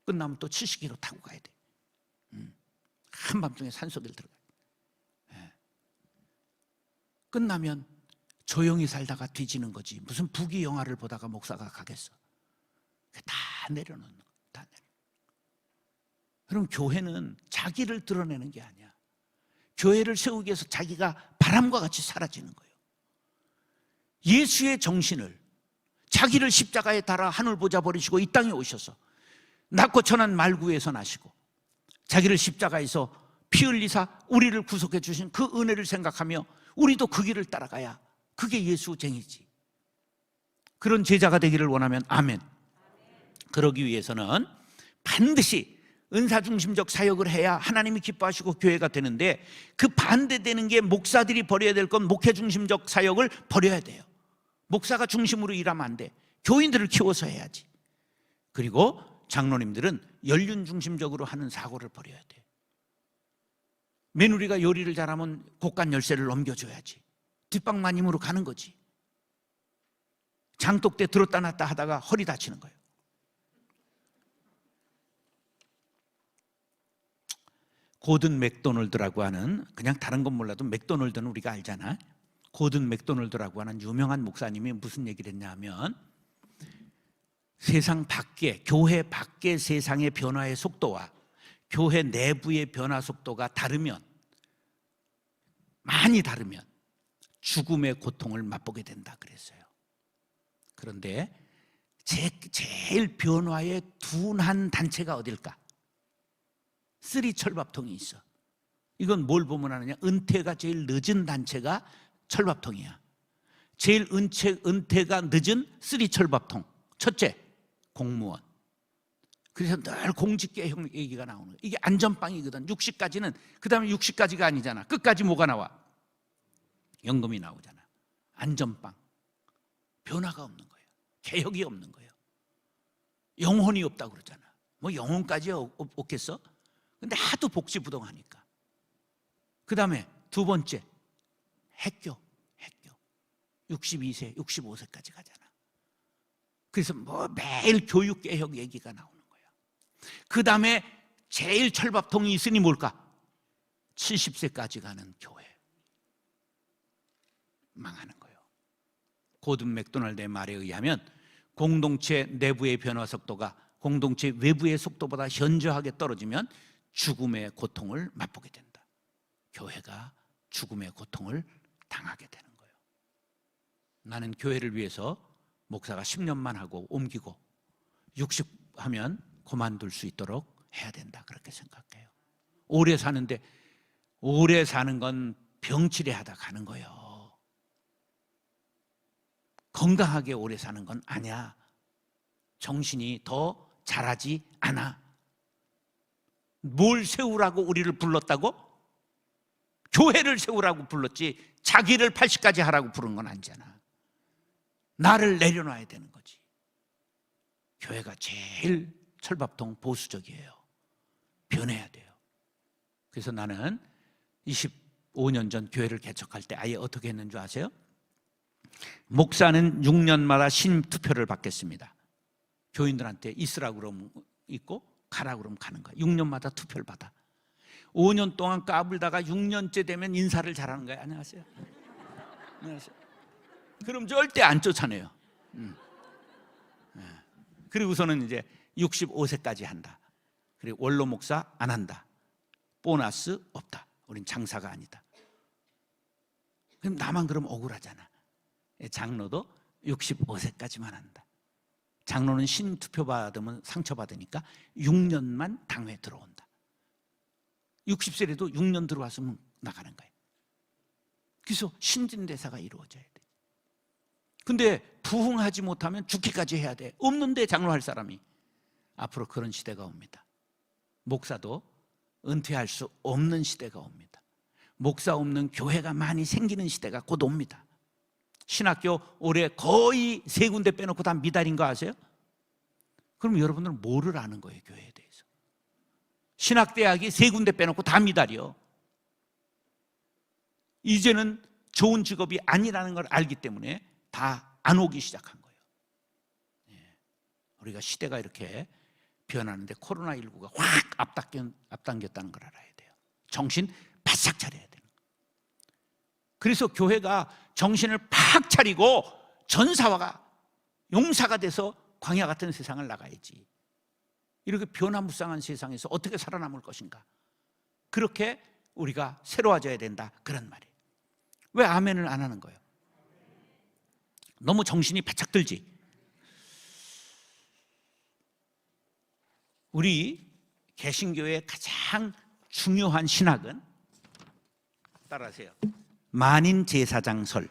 끝나면 또 70km 타고 가야 돼. 한밤중에 산속에 들어가. 끝나면 조용히 살다가 뒤지는 거지. 무슨 부귀 영화를 보다가 목사가 가겠어. 다 내려놓는 거. 다 내려. 그럼 교회는 자기를 드러내는 게 아니야. 교회를 세우기 위해서 자기가 바람과 같이 사라지는 거예요. 예수의 정신을, 자기를 십자가에 달아 하늘 보좌 버리시고 이 땅에 오셔서 낮고 천한 말구에서 나시고 자기를 십자가에서 피 흘리사 우리를 구속해 주신 그 은혜를 생각하며 우리도 그 길을 따라가야 그게 예수쟁이지. 그런 제자가 되기를 원하면 아멘. 그러기 위해서는 반드시 은사중심적 사역을 해야 하나님이 기뻐하시고 교회가 되는데, 그 반대되는 게 목사들이 버려야 될 건 목회중심적 사역을 버려야 돼요. 목사가 중심으로 일하면 안 돼. 교인들을 키워서 해야지. 그리고 장로님들은 연륜중심적으로 하는 사고를 버려야 돼. 며느리가 요리를 잘하면 곳간 열쇠를 넘겨줘야지. 뒷방마님으로 가는 거지. 장독대 들었다 놨다 하다가 허리 다치는 거예요. 고든 맥도널드라고 하는, 그냥 다른 건 몰라도 맥도널드는 우리가 알잖아. 고든 맥도널드라고 하는 유명한 목사님이 무슨 얘기를 했냐 하면, 세상 밖에, 교회 밖의 세상의 변화의 속도와 교회 내부의 변화 속도가 다르면, 많이 다르면 죽음의 고통을 맛보게 된다 그랬어요. 그런데 제일 변화에 둔한 단체가 어딜까? 쓰리 철밥통이 있어. 이건 뭘 보면 아느냐? 은퇴가 제일 늦은 단체가 철밥통이야. 제일 은퇴가 늦은 쓰리 철밥통. 첫째, 공무원. 그래서 늘 공직개혁 얘기가 나오는 거야. 이게 안전빵이거든. 60까지는, 그 다음에 60까지가 아니잖아. 끝까지 뭐가 나와? 연금이 나오잖아. 안전빵. 변화가 없는 거예요. 개혁이 없는 거예요. 영혼이 없다고 그러잖아. 뭐 영혼까지 없겠어? 근데 하도 복지부동하니까. 그 다음에 두 번째, 핵교. 62세, 65세까지 가잖아. 그래서 뭐 매일 교육개혁 얘기가 나오는 거야. 그 다음에 제일 철밥통이 있으니 뭘까? 70세까지 가는 교회. 망하는 거예요. 고든 맥도날드의 말에 의하면 공동체 내부의 변화 속도가 공동체 외부의 속도보다 현저하게 떨어지면 죽음의 고통을 맛보게 된다. 교회가 죽음의 고통을 당하게 되는 거예요. 나는 교회를 위해서 목사가 10년만 하고 옮기고 60 하면 그만둘 수 있도록 해야 된다, 그렇게 생각해요. 오래 사는데, 오래 사는 건 병치레하다 가는 거예요. 건강하게 오래 사는 건 아니야. 정신이 더 자라지 않아. 뭘 세우라고 우리를 불렀다고? 교회를 세우라고 불렀지 자기를 80까지 하라고 부른 건 아니잖아. 나를 내려놔야 되는 거지. 교회가 제일 철밥통 보수적이에요. 변해야 돼요. 그래서 나는 25년 전 교회를 개척할 때 아예 어떻게 했는 줄 아세요? 목사는 6년마다 신임 투표를 받겠습니다. 교인들한테 있으라고 그러면 있고 가라고 그러면 가는 거야. 6년마다 투표를 받아. 5년 동안 까불다가 6년째 되면 인사를 잘하는 거야. 안녕하세요. 안녕하세요. 그럼 절대 안 쫓아내요. 그리고서는 이제 65세까지 한다. 그리고 원로 목사 안 한다. 보너스 없다. 우린 장사가 아니다. 그럼 나만 그럼 억울하잖아. 장로도 65세까지만 한다. 장로는 신투표 받으면 상처받으니까 6년만 당회 들어온다. 60세라도 6년 들어왔으면 나가는 거예요. 그래서 신진대사가 이루어져야 돼. 근데 부흥하지 못하면 죽기까지 해야 돼. 없는데 장로할 사람이. 앞으로 그런 시대가 옵니다. 목사도 은퇴할 수 없는 시대가 옵니다. 목사 없는 교회가 많이 생기는 시대가 곧 옵니다. 신학교 올해 거의 3군데 빼놓고 다 미달인 거 아세요? 그럼 여러분들은 뭐를 아는 거예요, 교회에 대해서? 신학대학이 3군데 빼놓고 다 미달이요. 이제는 좋은 직업이 아니라는 걸 알기 때문에 다 안 오기 시작한 거예요. 우리가 시대가 이렇게 변하는데 코로나19가 확 앞당겼다는 걸 알아야 돼요. 정신 바싹 차려야 돼요. 그래서 교회가 정신을 팍 차리고 전사화가 용사가 돼서 광야 같은 세상을 나가야지. 이렇게 변화무쌍한 세상에서 어떻게 살아남을 것인가? 그렇게 우리가 새로워져야 된다, 그런 말이에요. 왜 아멘을 안 하는 거예요? 너무 정신이 바짝 들지. 우리 개신교의 가장 중요한 신학은, 따라하세요, 만인 제사장설.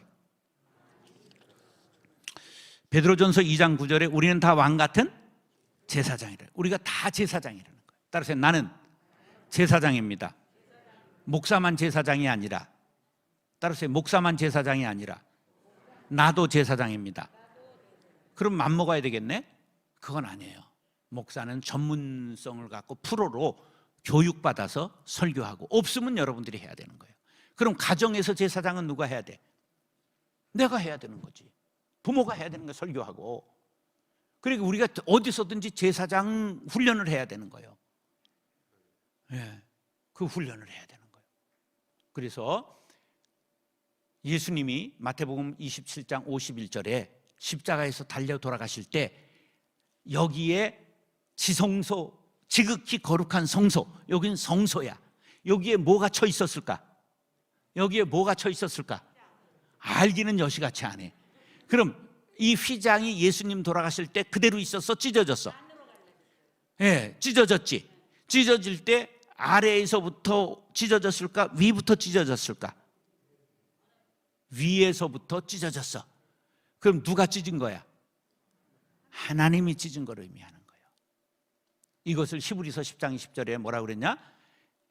베드로전서 2장 9절에 우리는 다 왕 같은 제사장이라. 우리가 다 제사장이라는 거예요. 따라서 나는 제사장입니다. 목사만 제사장이 아니라, 따라서 목사만 제사장이 아니라 나도 제사장입니다. 그럼 맘먹어야 되겠네? 그건 아니에요. 목사는 전문성을 갖고 프로로 교육받아서 설교하고, 없으면 여러분들이 해야 되는 거예요. 그럼 가정에서 제사장은 누가 해야 돼? 내가 해야 되는 거지. 부모가 해야 되는 거야, 설교하고. 그러니까 우리가 어디서든지 제사장 훈련을 해야 되는 거예요. 그 훈련을 해야 되는 거예요. 그래서 예수님이 마태복음 27장 51절에 십자가에서 달려 돌아가실 때 여기에 지성소, 지극히 거룩한 성소, 여긴 성소야. 여기에 뭐가 쳐 있었을까? 여기에 뭐가 쳐 있었을까? 알기는 여시같이 안 해. 그럼 이 휘장이 예수님 돌아가실 때 그대로 있었어? 찢어졌어? 찢어졌지. 찢어질 때 아래에서부터 찢어졌을까? 위부터 찢어졌을까? 위에서부터 찢어졌어. 그럼 누가 찢은 거야? 하나님이 찢은 걸 의미하는 거예요. 이것을 히브리서 10장 20절에 뭐라고 그랬냐?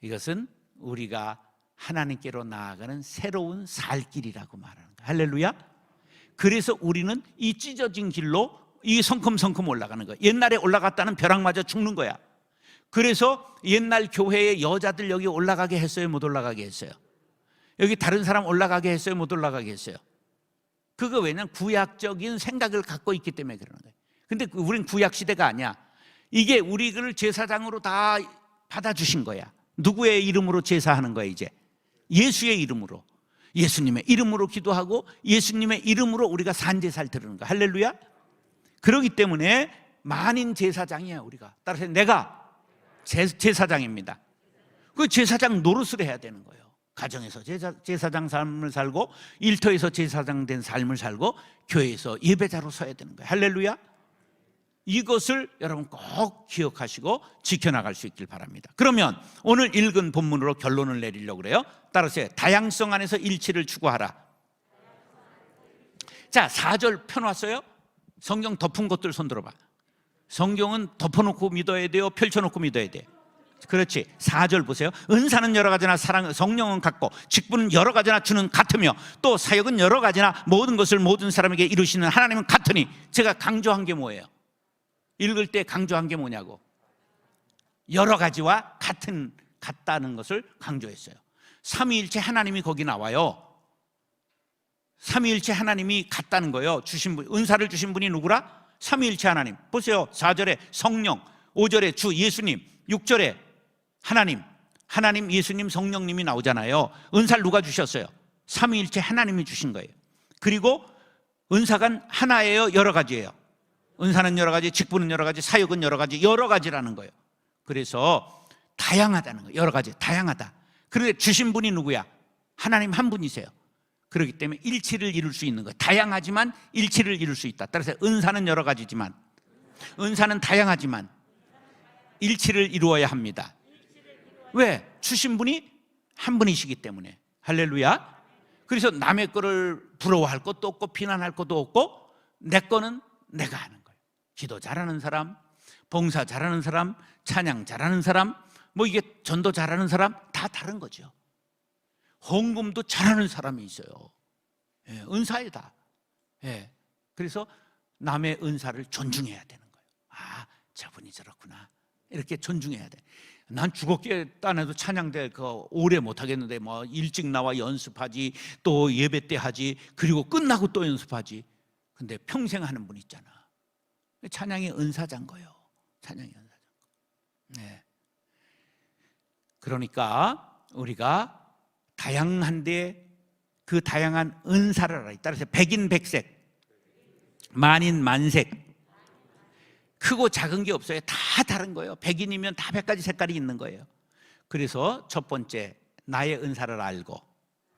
이것은 우리가 하나님께로 나아가는 새로운 살 길이라고 말하는 거예요. 할렐루야. 그래서 우리는 이 찢어진 길로 이 성큼성큼 올라가는 거예요. 옛날에 올라갔다는 벼락 맞아 죽는 거야. 그래서 옛날 교회의 여자들 여기 올라가게 했어요? 못 올라가게 했어요? 여기 다른 사람 올라가게 했어요? 못 올라가게 했어요? 그거 왜냐면 구약적인 생각을 갖고 있기 때문에 그러는 거예요. 근데 우린 구약 시대가 아니야. 이게 우리를 제사장으로 다 받아주신 거야. 누구의 이름으로 제사하는 거야? 이제 예수의 이름으로, 예수님의 이름으로 기도하고 예수님의 이름으로 우리가 산제사를 드리는 거야. 할렐루야. 그렇기 때문에 만인 제사장이야 우리가. 따라서 내가 제사장입니다. 그 제사장 노릇을 해야 되는 거예요. 가정에서 제사장 삶을 살고, 일터에서 제사장 된 삶을 살고, 교회에서 예배자로 서야 되는 거예요. 할렐루야. 이것을 여러분 꼭 기억하시고 지켜나갈 수 있길 바랍니다. 그러면 오늘 읽은 본문으로 결론을 내리려고 그래요. 따라서 다양성 안에서 일치를 추구하라. 자, 4절 펴놨어요. 성경 덮은 것들 손 들어봐. 성경은 덮어놓고 믿어야 돼요? 펼쳐놓고 믿어야 돼요? 그렇지. 4절 보세요. 은사는 여러 가지나 성령은 같고 직분은 여러 가지나 주는 같으며 또 사역은 여러 가지나 모든 것을 모든 사람에게 이루시는 하나님은 같으니. 제가 강조한 게 뭐예요? 읽을 때 강조한 게 뭐냐고. 여러 가지와 같다는 것을 강조했어요. 삼위일체 하나님이 거기 나와요. 삼위일체 하나님이 같다는 거예요. 주신 분, 은사를 주신 분이 누구라? 삼위일체 하나님. 보세요. 4절에 성령, 5절에 주 예수님, 6절에 하나님, 예수님, 성령님이 나오잖아요. 은사를 누가 주셨어요? 삼위일체 하나님이 주신 거예요. 그리고 은사가 하나예요? 여러 가지예요? 은사는 여러 가지, 직분은 여러 가지, 사역은 여러 가지라는 거예요. 그래서 다양하다는 거예요. 여러 가지, 다양하다. 그런데 주신 분이 누구야? 하나님 한 분이세요. 그렇기 때문에 일치를 이룰 수 있는 거예요. 다양하지만 일치를 이룰 수 있다. 따라서 은사는 여러 가지지만, 은사는 다양하지만 일치를 이루어야 합니다. 왜? 주신 분이 한 분이시기 때문에. 할렐루야. 그래서 남의 거를 부러워할 것도 없고 비난할 것도 없고, 내 거는 내가 하는 거예요. 기도 잘하는 사람, 봉사 잘하는 사람, 찬양 잘하는 사람, 뭐 이게 전도 잘하는 사람 다 다른 거죠. 헌금도 잘하는 사람이 있어요. 은사이다. 그래서 남의 은사를 존중해야 되는 거예요. 아, 저분이 저렇구나. 이렇게 존중해야 돼. 난 죽었겠다해도 찬양대 오래 못 하겠는데 뭐 일찍 나와 연습하지, 또 예배 때 하지, 그리고 끝나고 또 연습하지. 근데 평생 하는 분 있잖아. 찬양의 은사자인 거예요. 찬양의 은사자. 네. 그러니까 우리가 다양한데 그 다양한 은사를 알아. 따라서 백인백색, 만인만색, 크고 작은 게 없어요. 다 다른 거예요. 백인이면 다 100가지 색깔이 있는 거예요. 그래서 첫 번째, 나의 은사를 알고,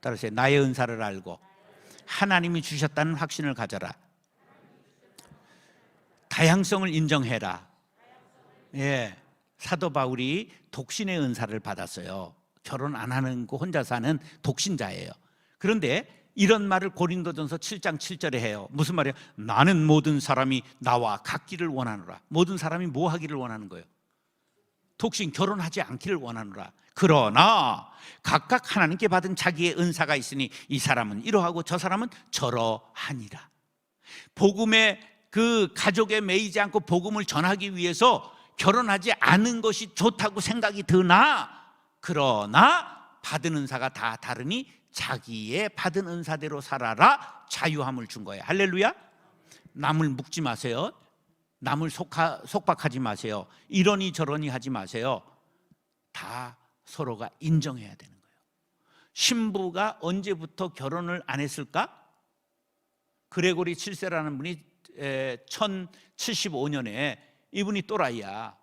따라서 나의 은사를 알고 하나님이 주셨다는 확신을 가져라. 다양성을 인정해라. 예, 사도 바울이 독신의 은사를 받았어요. 결혼 안 하는 거 혼자 사는 독신자예요. 그런데 이런 말을 고린도전서 7장 7절에 해요. 무슨 말이에요? 나는 모든 사람이 나와 같기를 원하노라. 모든 사람이 뭐 하기를 원하는 거예요? 독신, 결혼하지 않기를 원하노라. 그러나 각각 하나님께 받은 자기의 은사가 있으니 이 사람은 이러하고 저 사람은 저러하니라. 복음에 그 가족에 매이지 않고 복음을 전하기 위해서 결혼하지 않은 것이 좋다고 생각이 드나, 그러나 받은 은사가 다 다르니 자기의 받은 은사대로 살아라. 자유함을 준 거예요. 할렐루야. 남을 묵지 마세요. 남을 속박하지 마세요. 이러니 저러니 하지 마세요. 다 서로가 인정해야 되는 거예요. 신부가 언제부터 결혼을 안 했을까? 그레고리 7세라는 분이 1075년에, 이분이 또라이야.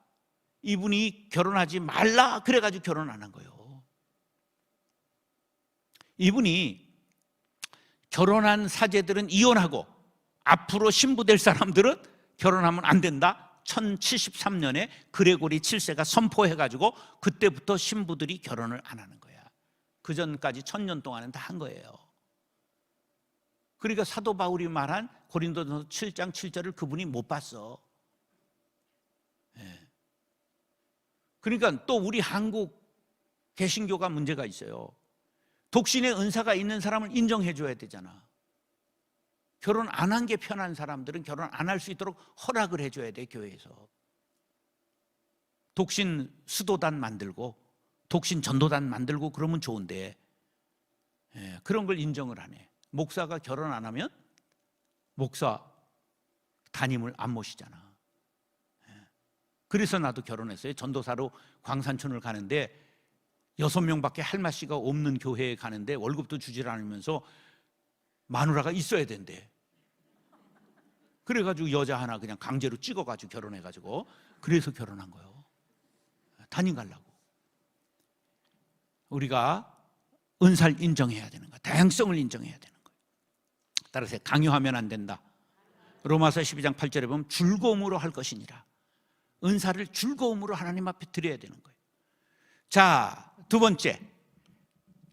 이분이 결혼하지 말라 그래가지고 결혼 안 한 거예요. 이분이 결혼한 사제들은 이혼하고 앞으로 신부 될 사람들은 결혼하면 안 된다. 1073년에 그레고리 7세가 선포해가지고 그때부터 신부들이 결혼을 안 하는 거야. 그 전까지 1000년 동안은 다 한 거예요. 그러니까 사도 바울이 말한 고린도전서 7장 7절을 그분이 못 봤어. 예. 그러니까 또 우리 한국 개신교가 문제가 있어요. 독신의 은사가 있는 사람을 인정해 줘야 되잖아. 결혼 안 한 게 편한 사람들은 결혼 안 할 수 있도록 허락을 해줘야 돼. 교회에서 독신 수도단 만들고 독신 전도단 만들고 그러면 좋은데, 예, 그런 걸 인정을 안 해. 목사가 결혼 안 하면 목사 담임을 안 모시잖아. 예. 그래서 나도 결혼했어요. 전도사로 광산촌을 가는데 6명밖에 할마씨가 없는 교회에 가는데 월급도 주질 않으면서 마누라가 있어야 된대. 그래가지고 여자 하나 그냥 강제로 찍어가지고 결혼해가지고, 그래서 결혼한 거예요. 담임 가려고. 우리가 은사를 인정해야 되는 거야. 다양성을 인정해야 되는 거야. 따라서 강요하면 안 된다. 로마서 12장 8절에 보면 즐거움으로 할 것이니라. 은사를 즐거움으로 하나님 앞에 드려야 되는 거예요. 자, 두 번째,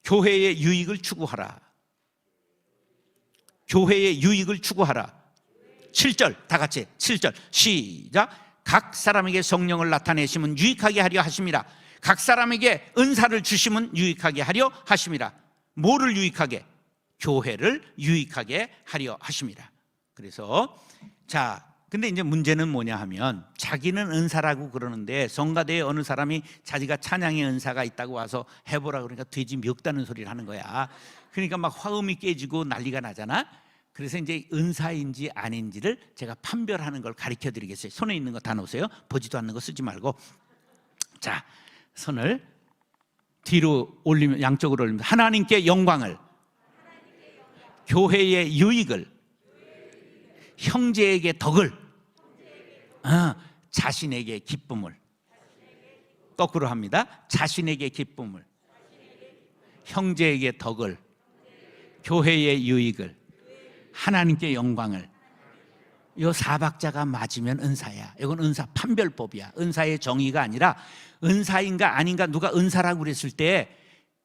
교회의 유익을 추구하라. 교회의 유익을 추구하라. 7절 다 같이 7절 시작. 각 사람에게 성령을 나타내심은 유익하게 하려 하심이라. 각 사람에게 은사를 주심은 유익하게 하려 하심이라. 뭐를 유익하게? 교회를 유익하게 하려 하심이라. 그래서 자, 근데 이제 문제는 뭐냐 하면, 자기는 은사라고 그러는데 성가대에 어느 사람이 자기가 찬양의 은사가 있다고 와서 해보라 그러니까 돼지 멱다는 소리를 하는 거야. 그러니까 막 화음이 깨지고 난리가 나잖아. 그래서 이제 은사인지 아닌지를 제가 판별하는 걸 가르쳐 드리겠어요. 손에 있는 거 다 놓으세요. 보지도 않는 거 쓰지 말고. 자, 손을 뒤로 올리면, 양쪽으로 올리면 하나님께 영광을, 교회의 유익을, 형제에게 덕을, 자신에게 기쁨을. 거꾸로 합니다. 자신에게 기쁨을, 형제에게 덕을, 교회의 유익을, 하나님께 영광을. 이 사박자가 맞으면 은사야. 이건 은사 판별법이야. 은사의 정의가 아니라 은사인가 아닌가, 누가 은사라고 그랬을 때,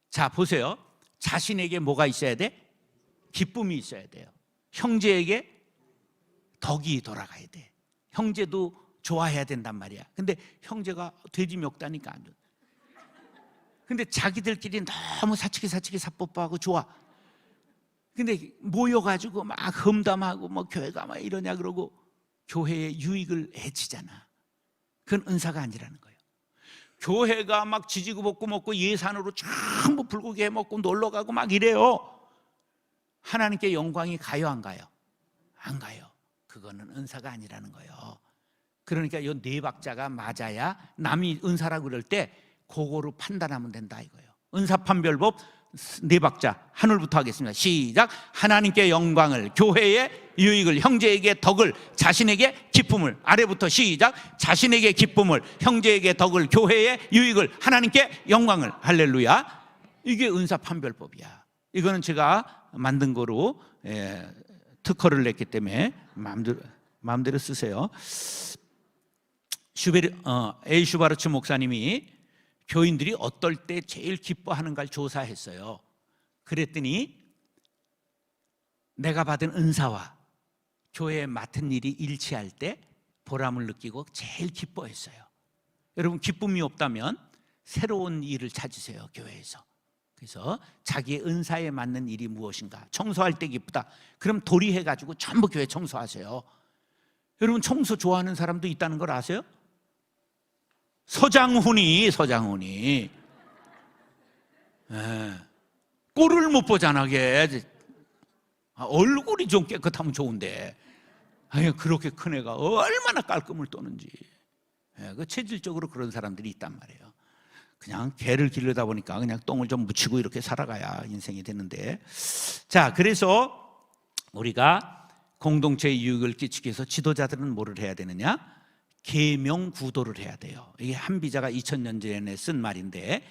자 보세요. 자신에게 뭐가 있어야 돼? 기쁨이 있어야 돼요. 형제에게 덕이 돌아가야 돼. 형제도 좋아해야 된단 말이야. 근데 형제가 돼지 멱다니까 안 좋아. 근데 자기들끼리 너무 사치기 사뽀뽀하고 좋아. 근데 모여가지고 막 험담하고 뭐 교회가 막 이러냐 그러고 교회의 유익을 해치잖아. 그건 은사가 아니라는 거예요. 교회가 막 지지고 볶고 먹고 예산으로 전부 불고기 해 먹고 놀러 가고 막 이래요. 하나님께 영광이 가요, 안 가요? 안 가요. 그거는 은사가 아니라는 거예요. 그러니까 이 네 박자가 맞아야 남이 은사라고 그럴 때 그거로 판단하면 된다 이거예요. 은사 판별법 네 박자 하늘부터 하겠습니다. 시작. 하나님께 영광을, 교회의 유익을, 형제에게 덕을, 자신에게 기쁨을. 아래부터 시작. 자신에게 기쁨을, 형제에게 덕을, 교회의 유익을, 하나님께 영광을. 할렐루야. 이게 은사 판별법이야. 이거는 제가 만든 거로 특허를 냈기 때문에 마음대로 쓰세요. 에이 슈바르츠 목사님이 교인들이 어떨 때 제일 기뻐하는가를 조사했어요. 그랬더니 내가 받은 은사와 교회에 맡은 일이 일치할 때 보람을 느끼고 제일 기뻐했어요. 여러분, 기쁨이 없다면 새로운 일을 찾으세요, 교회에서. 그래서 자기의 은사에 맞는 일이 무엇인가. 청소할 때 기쁘다. 그럼 도리해가지고 전부 교회 청소하세요. 여러분, 청소 좋아하는 사람도 있다는 걸 아세요? 서장훈이 꼴을 못 보잖아. 얼굴이 좀 깨끗하면 좋은데 그렇게 큰 애가 얼마나 깔끔을 떠는지. 그 체질적으로 그런 사람들이 있단 말이에요. 그냥 개를 기르다 보니까 그냥 똥을 좀 묻히고 이렇게 살아가야 인생이 되는데. 자, 그래서 우리가 공동체의 유익을 끼치기 위해서 지도자들은 뭐를 해야 되느냐? 계명 구도를 해야 돼요. 이게 한비자가 2000년 전에 쓴 말인데,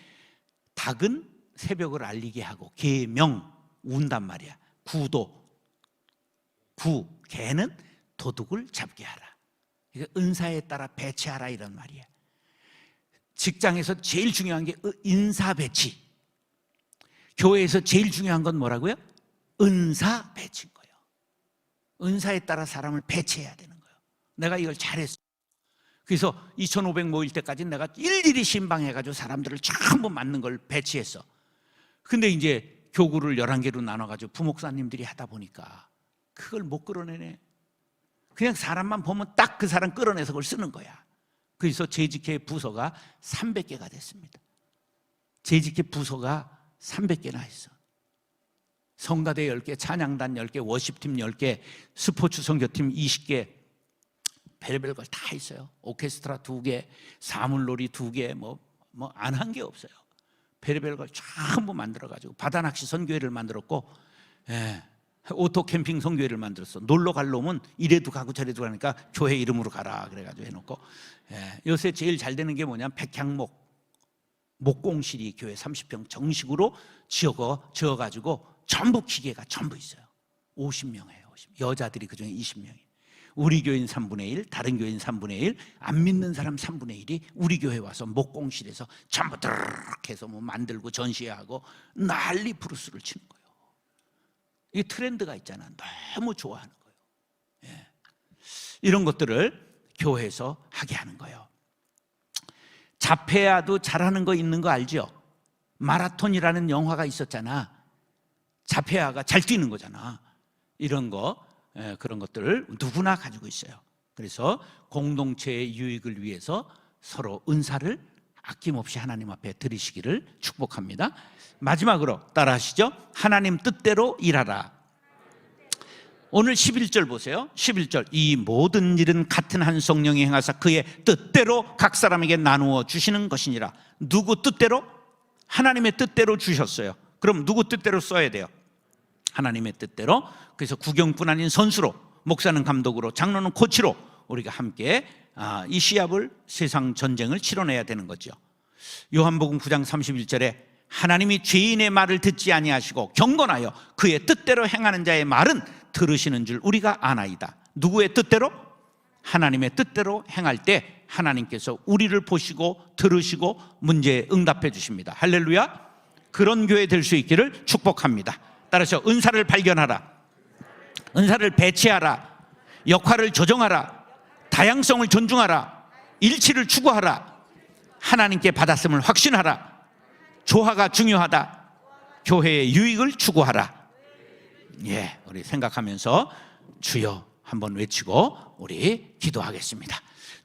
닭은 새벽을 알리게 하고 계명 운단 말이야. 구도, 개는 도둑을 잡게 하라. 이게 은사에 따라 배치하라 이런 말이야. 직장에서 제일 중요한 게 인사 배치. 교회에서 제일 중요한 건 뭐라고요? 은사 배치인 거예요. 은사에 따라 사람을 배치해야 되는 거예요. 내가 이걸 잘했어. 그래서 2500 모일 때까지 내가 일일이 신방해가지고 사람들을 전부 맞는 걸 배치했어. 근데 이제 교구를 11개로 나눠가지고 부목사님들이 하다 보니까 그걸 못 끌어내네. 그냥 사람만 보면 딱 그 사람 끌어내서 그걸 쓰는 거야. 그래서 재직회 부서가 300개가 됐습니다. 재직회 부서가 300개나 있어. 성가대 10개, 찬양단 10개, 워십팀 10개, 스포츠 선교팀 20개, 별별 걸 다 있어요. 오케스트라 2개, 사물놀이 2개, 뭐 안 한 게 없어요. 별별 걸 전부 만들어가지고 바다낚시 선교회를 만들었고, 오토 캠핑 선교회를 만들었어. 놀러 갈 놈은 이래도 가고 저래도 가니까 교회 이름으로 가라 그래가지고 해놓고, 요새 제일 잘 되는 게 뭐냐면 백향목 목공실이 교회 30평 정식으로 지어가지고 전부 기계가 전부 있어요. 50명이에요. 50명. 여자들이 그중에 20명이. 우리 교인 3분의 1, 다른 교인 3분의 1, 안 믿는 사람 3분의 1이 우리 교회 와서 목공실에서 전부 드르륵 해서 뭐 만들고 전시회하고 난리 브루스를 치는 거예요. 이 트렌드가 있잖아. 너무 좋아하는 거예요. 이런 것들을 교회에서 하게 하는 거예요. 자페아도 잘하는 거 있는 거 알죠? 마라톤이라는 영화가 있었잖아. 자페아가 잘 뛰는 거잖아. 이런 거, 그런 것들을 누구나 가지고 있어요. 그래서 공동체의 유익을 위해서 서로 은사를 아낌없이 하나님 앞에 드리시기를 축복합니다. 마지막으로 따라하시죠. 하나님 뜻대로 일하라. 오늘 11절 보세요. 11절. 이 모든 일은 같은 한 성령이 행하사 그의 뜻대로 각 사람에게 나누어 주시는 것이니라. 누구 뜻대로? 하나님의 뜻대로 주셨어요. 그럼 누구 뜻대로 써야 돼요? 하나님의 뜻대로. 그래서 구경꾼 아닌 선수로, 목사는 감독으로, 장로는 코치로 우리가 함께 이 시합을, 세상 전쟁을 치러내야 되는 거죠. 요한복음 9장 31절에 하나님이 죄인의 말을 듣지 아니하시고 경건하여 그의 뜻대로 행하는 자의 말은 들으시는 줄 우리가 아나이다. 누구의 뜻대로? 하나님의 뜻대로 행할 때 하나님께서 우리를 보시고 들으시고 문제에 응답해 주십니다. 할렐루야. 그런 교회 될 수 있기를 축복합니다. 따라서 은사를 발견하라, 은사를 배치하라, 역할을 조정하라, 다양성을 존중하라, 일치를 추구하라, 하나님께 받았음을 확신하라, 조화가 중요하다, 교회의 유익을 추구하라. 우리 생각하면서 주여 한번 외치고 우리 기도하겠습니다.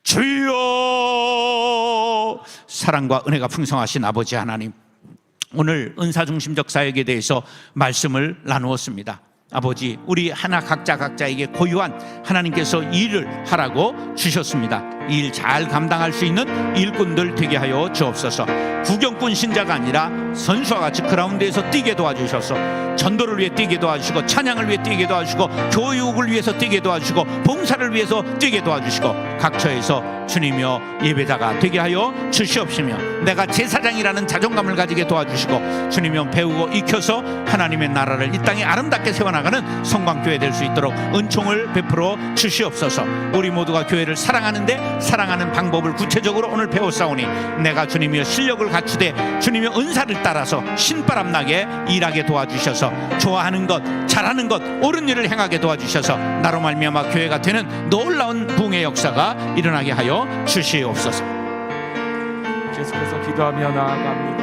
주여. 사랑과 은혜가 풍성하신 아버지 하나님, 오늘 은사중심적 사역에 대해서 말씀을 나누었습니다. 아버지, 우리 하나 각자에게 고유한 하나님께서 일을 하라고 주셨습니다. 이 일 잘 감당할 수 있는 일꾼들 되게 하여 주옵소서. 구경꾼 신자가 아니라 선수와 같이 그라운드에서 뛰게 도와주셔서 전도를 위해 뛰게 도와주시고, 찬양을 위해 뛰게 도와주시고, 교육을 위해서 뛰게 도와주시고, 봉사를 위해서 뛰게 도와주시고, 각처에서 주님이여 예배자가 되게 하여 주시옵시며, 내가 제사장이라는 자존감을 가지게 도와주시고, 주님이여 배우고 익혀서 하나님의 나라를 이 땅에 아름답게 세워나가는 성광교회 될 수 있도록 은총을 베풀어 주시옵소서. 우리 모두가 교회를 사랑하는데 사랑하는 방법을 구체적으로 오늘 배웠사오니, 내가 주님이여 실력을 갖추되 주님의 은사를 따라서 신바람 나게 일하게 도와주셔서, 좋아하는 것, 잘하는 것, 옳은 일을 행하게 도와주셔서 나로 말미암아 교회가 되는 놀라운 부흥의 역사가 일어나게 하여 주시옵소서.
계속해서 기도하며 나아갑니다.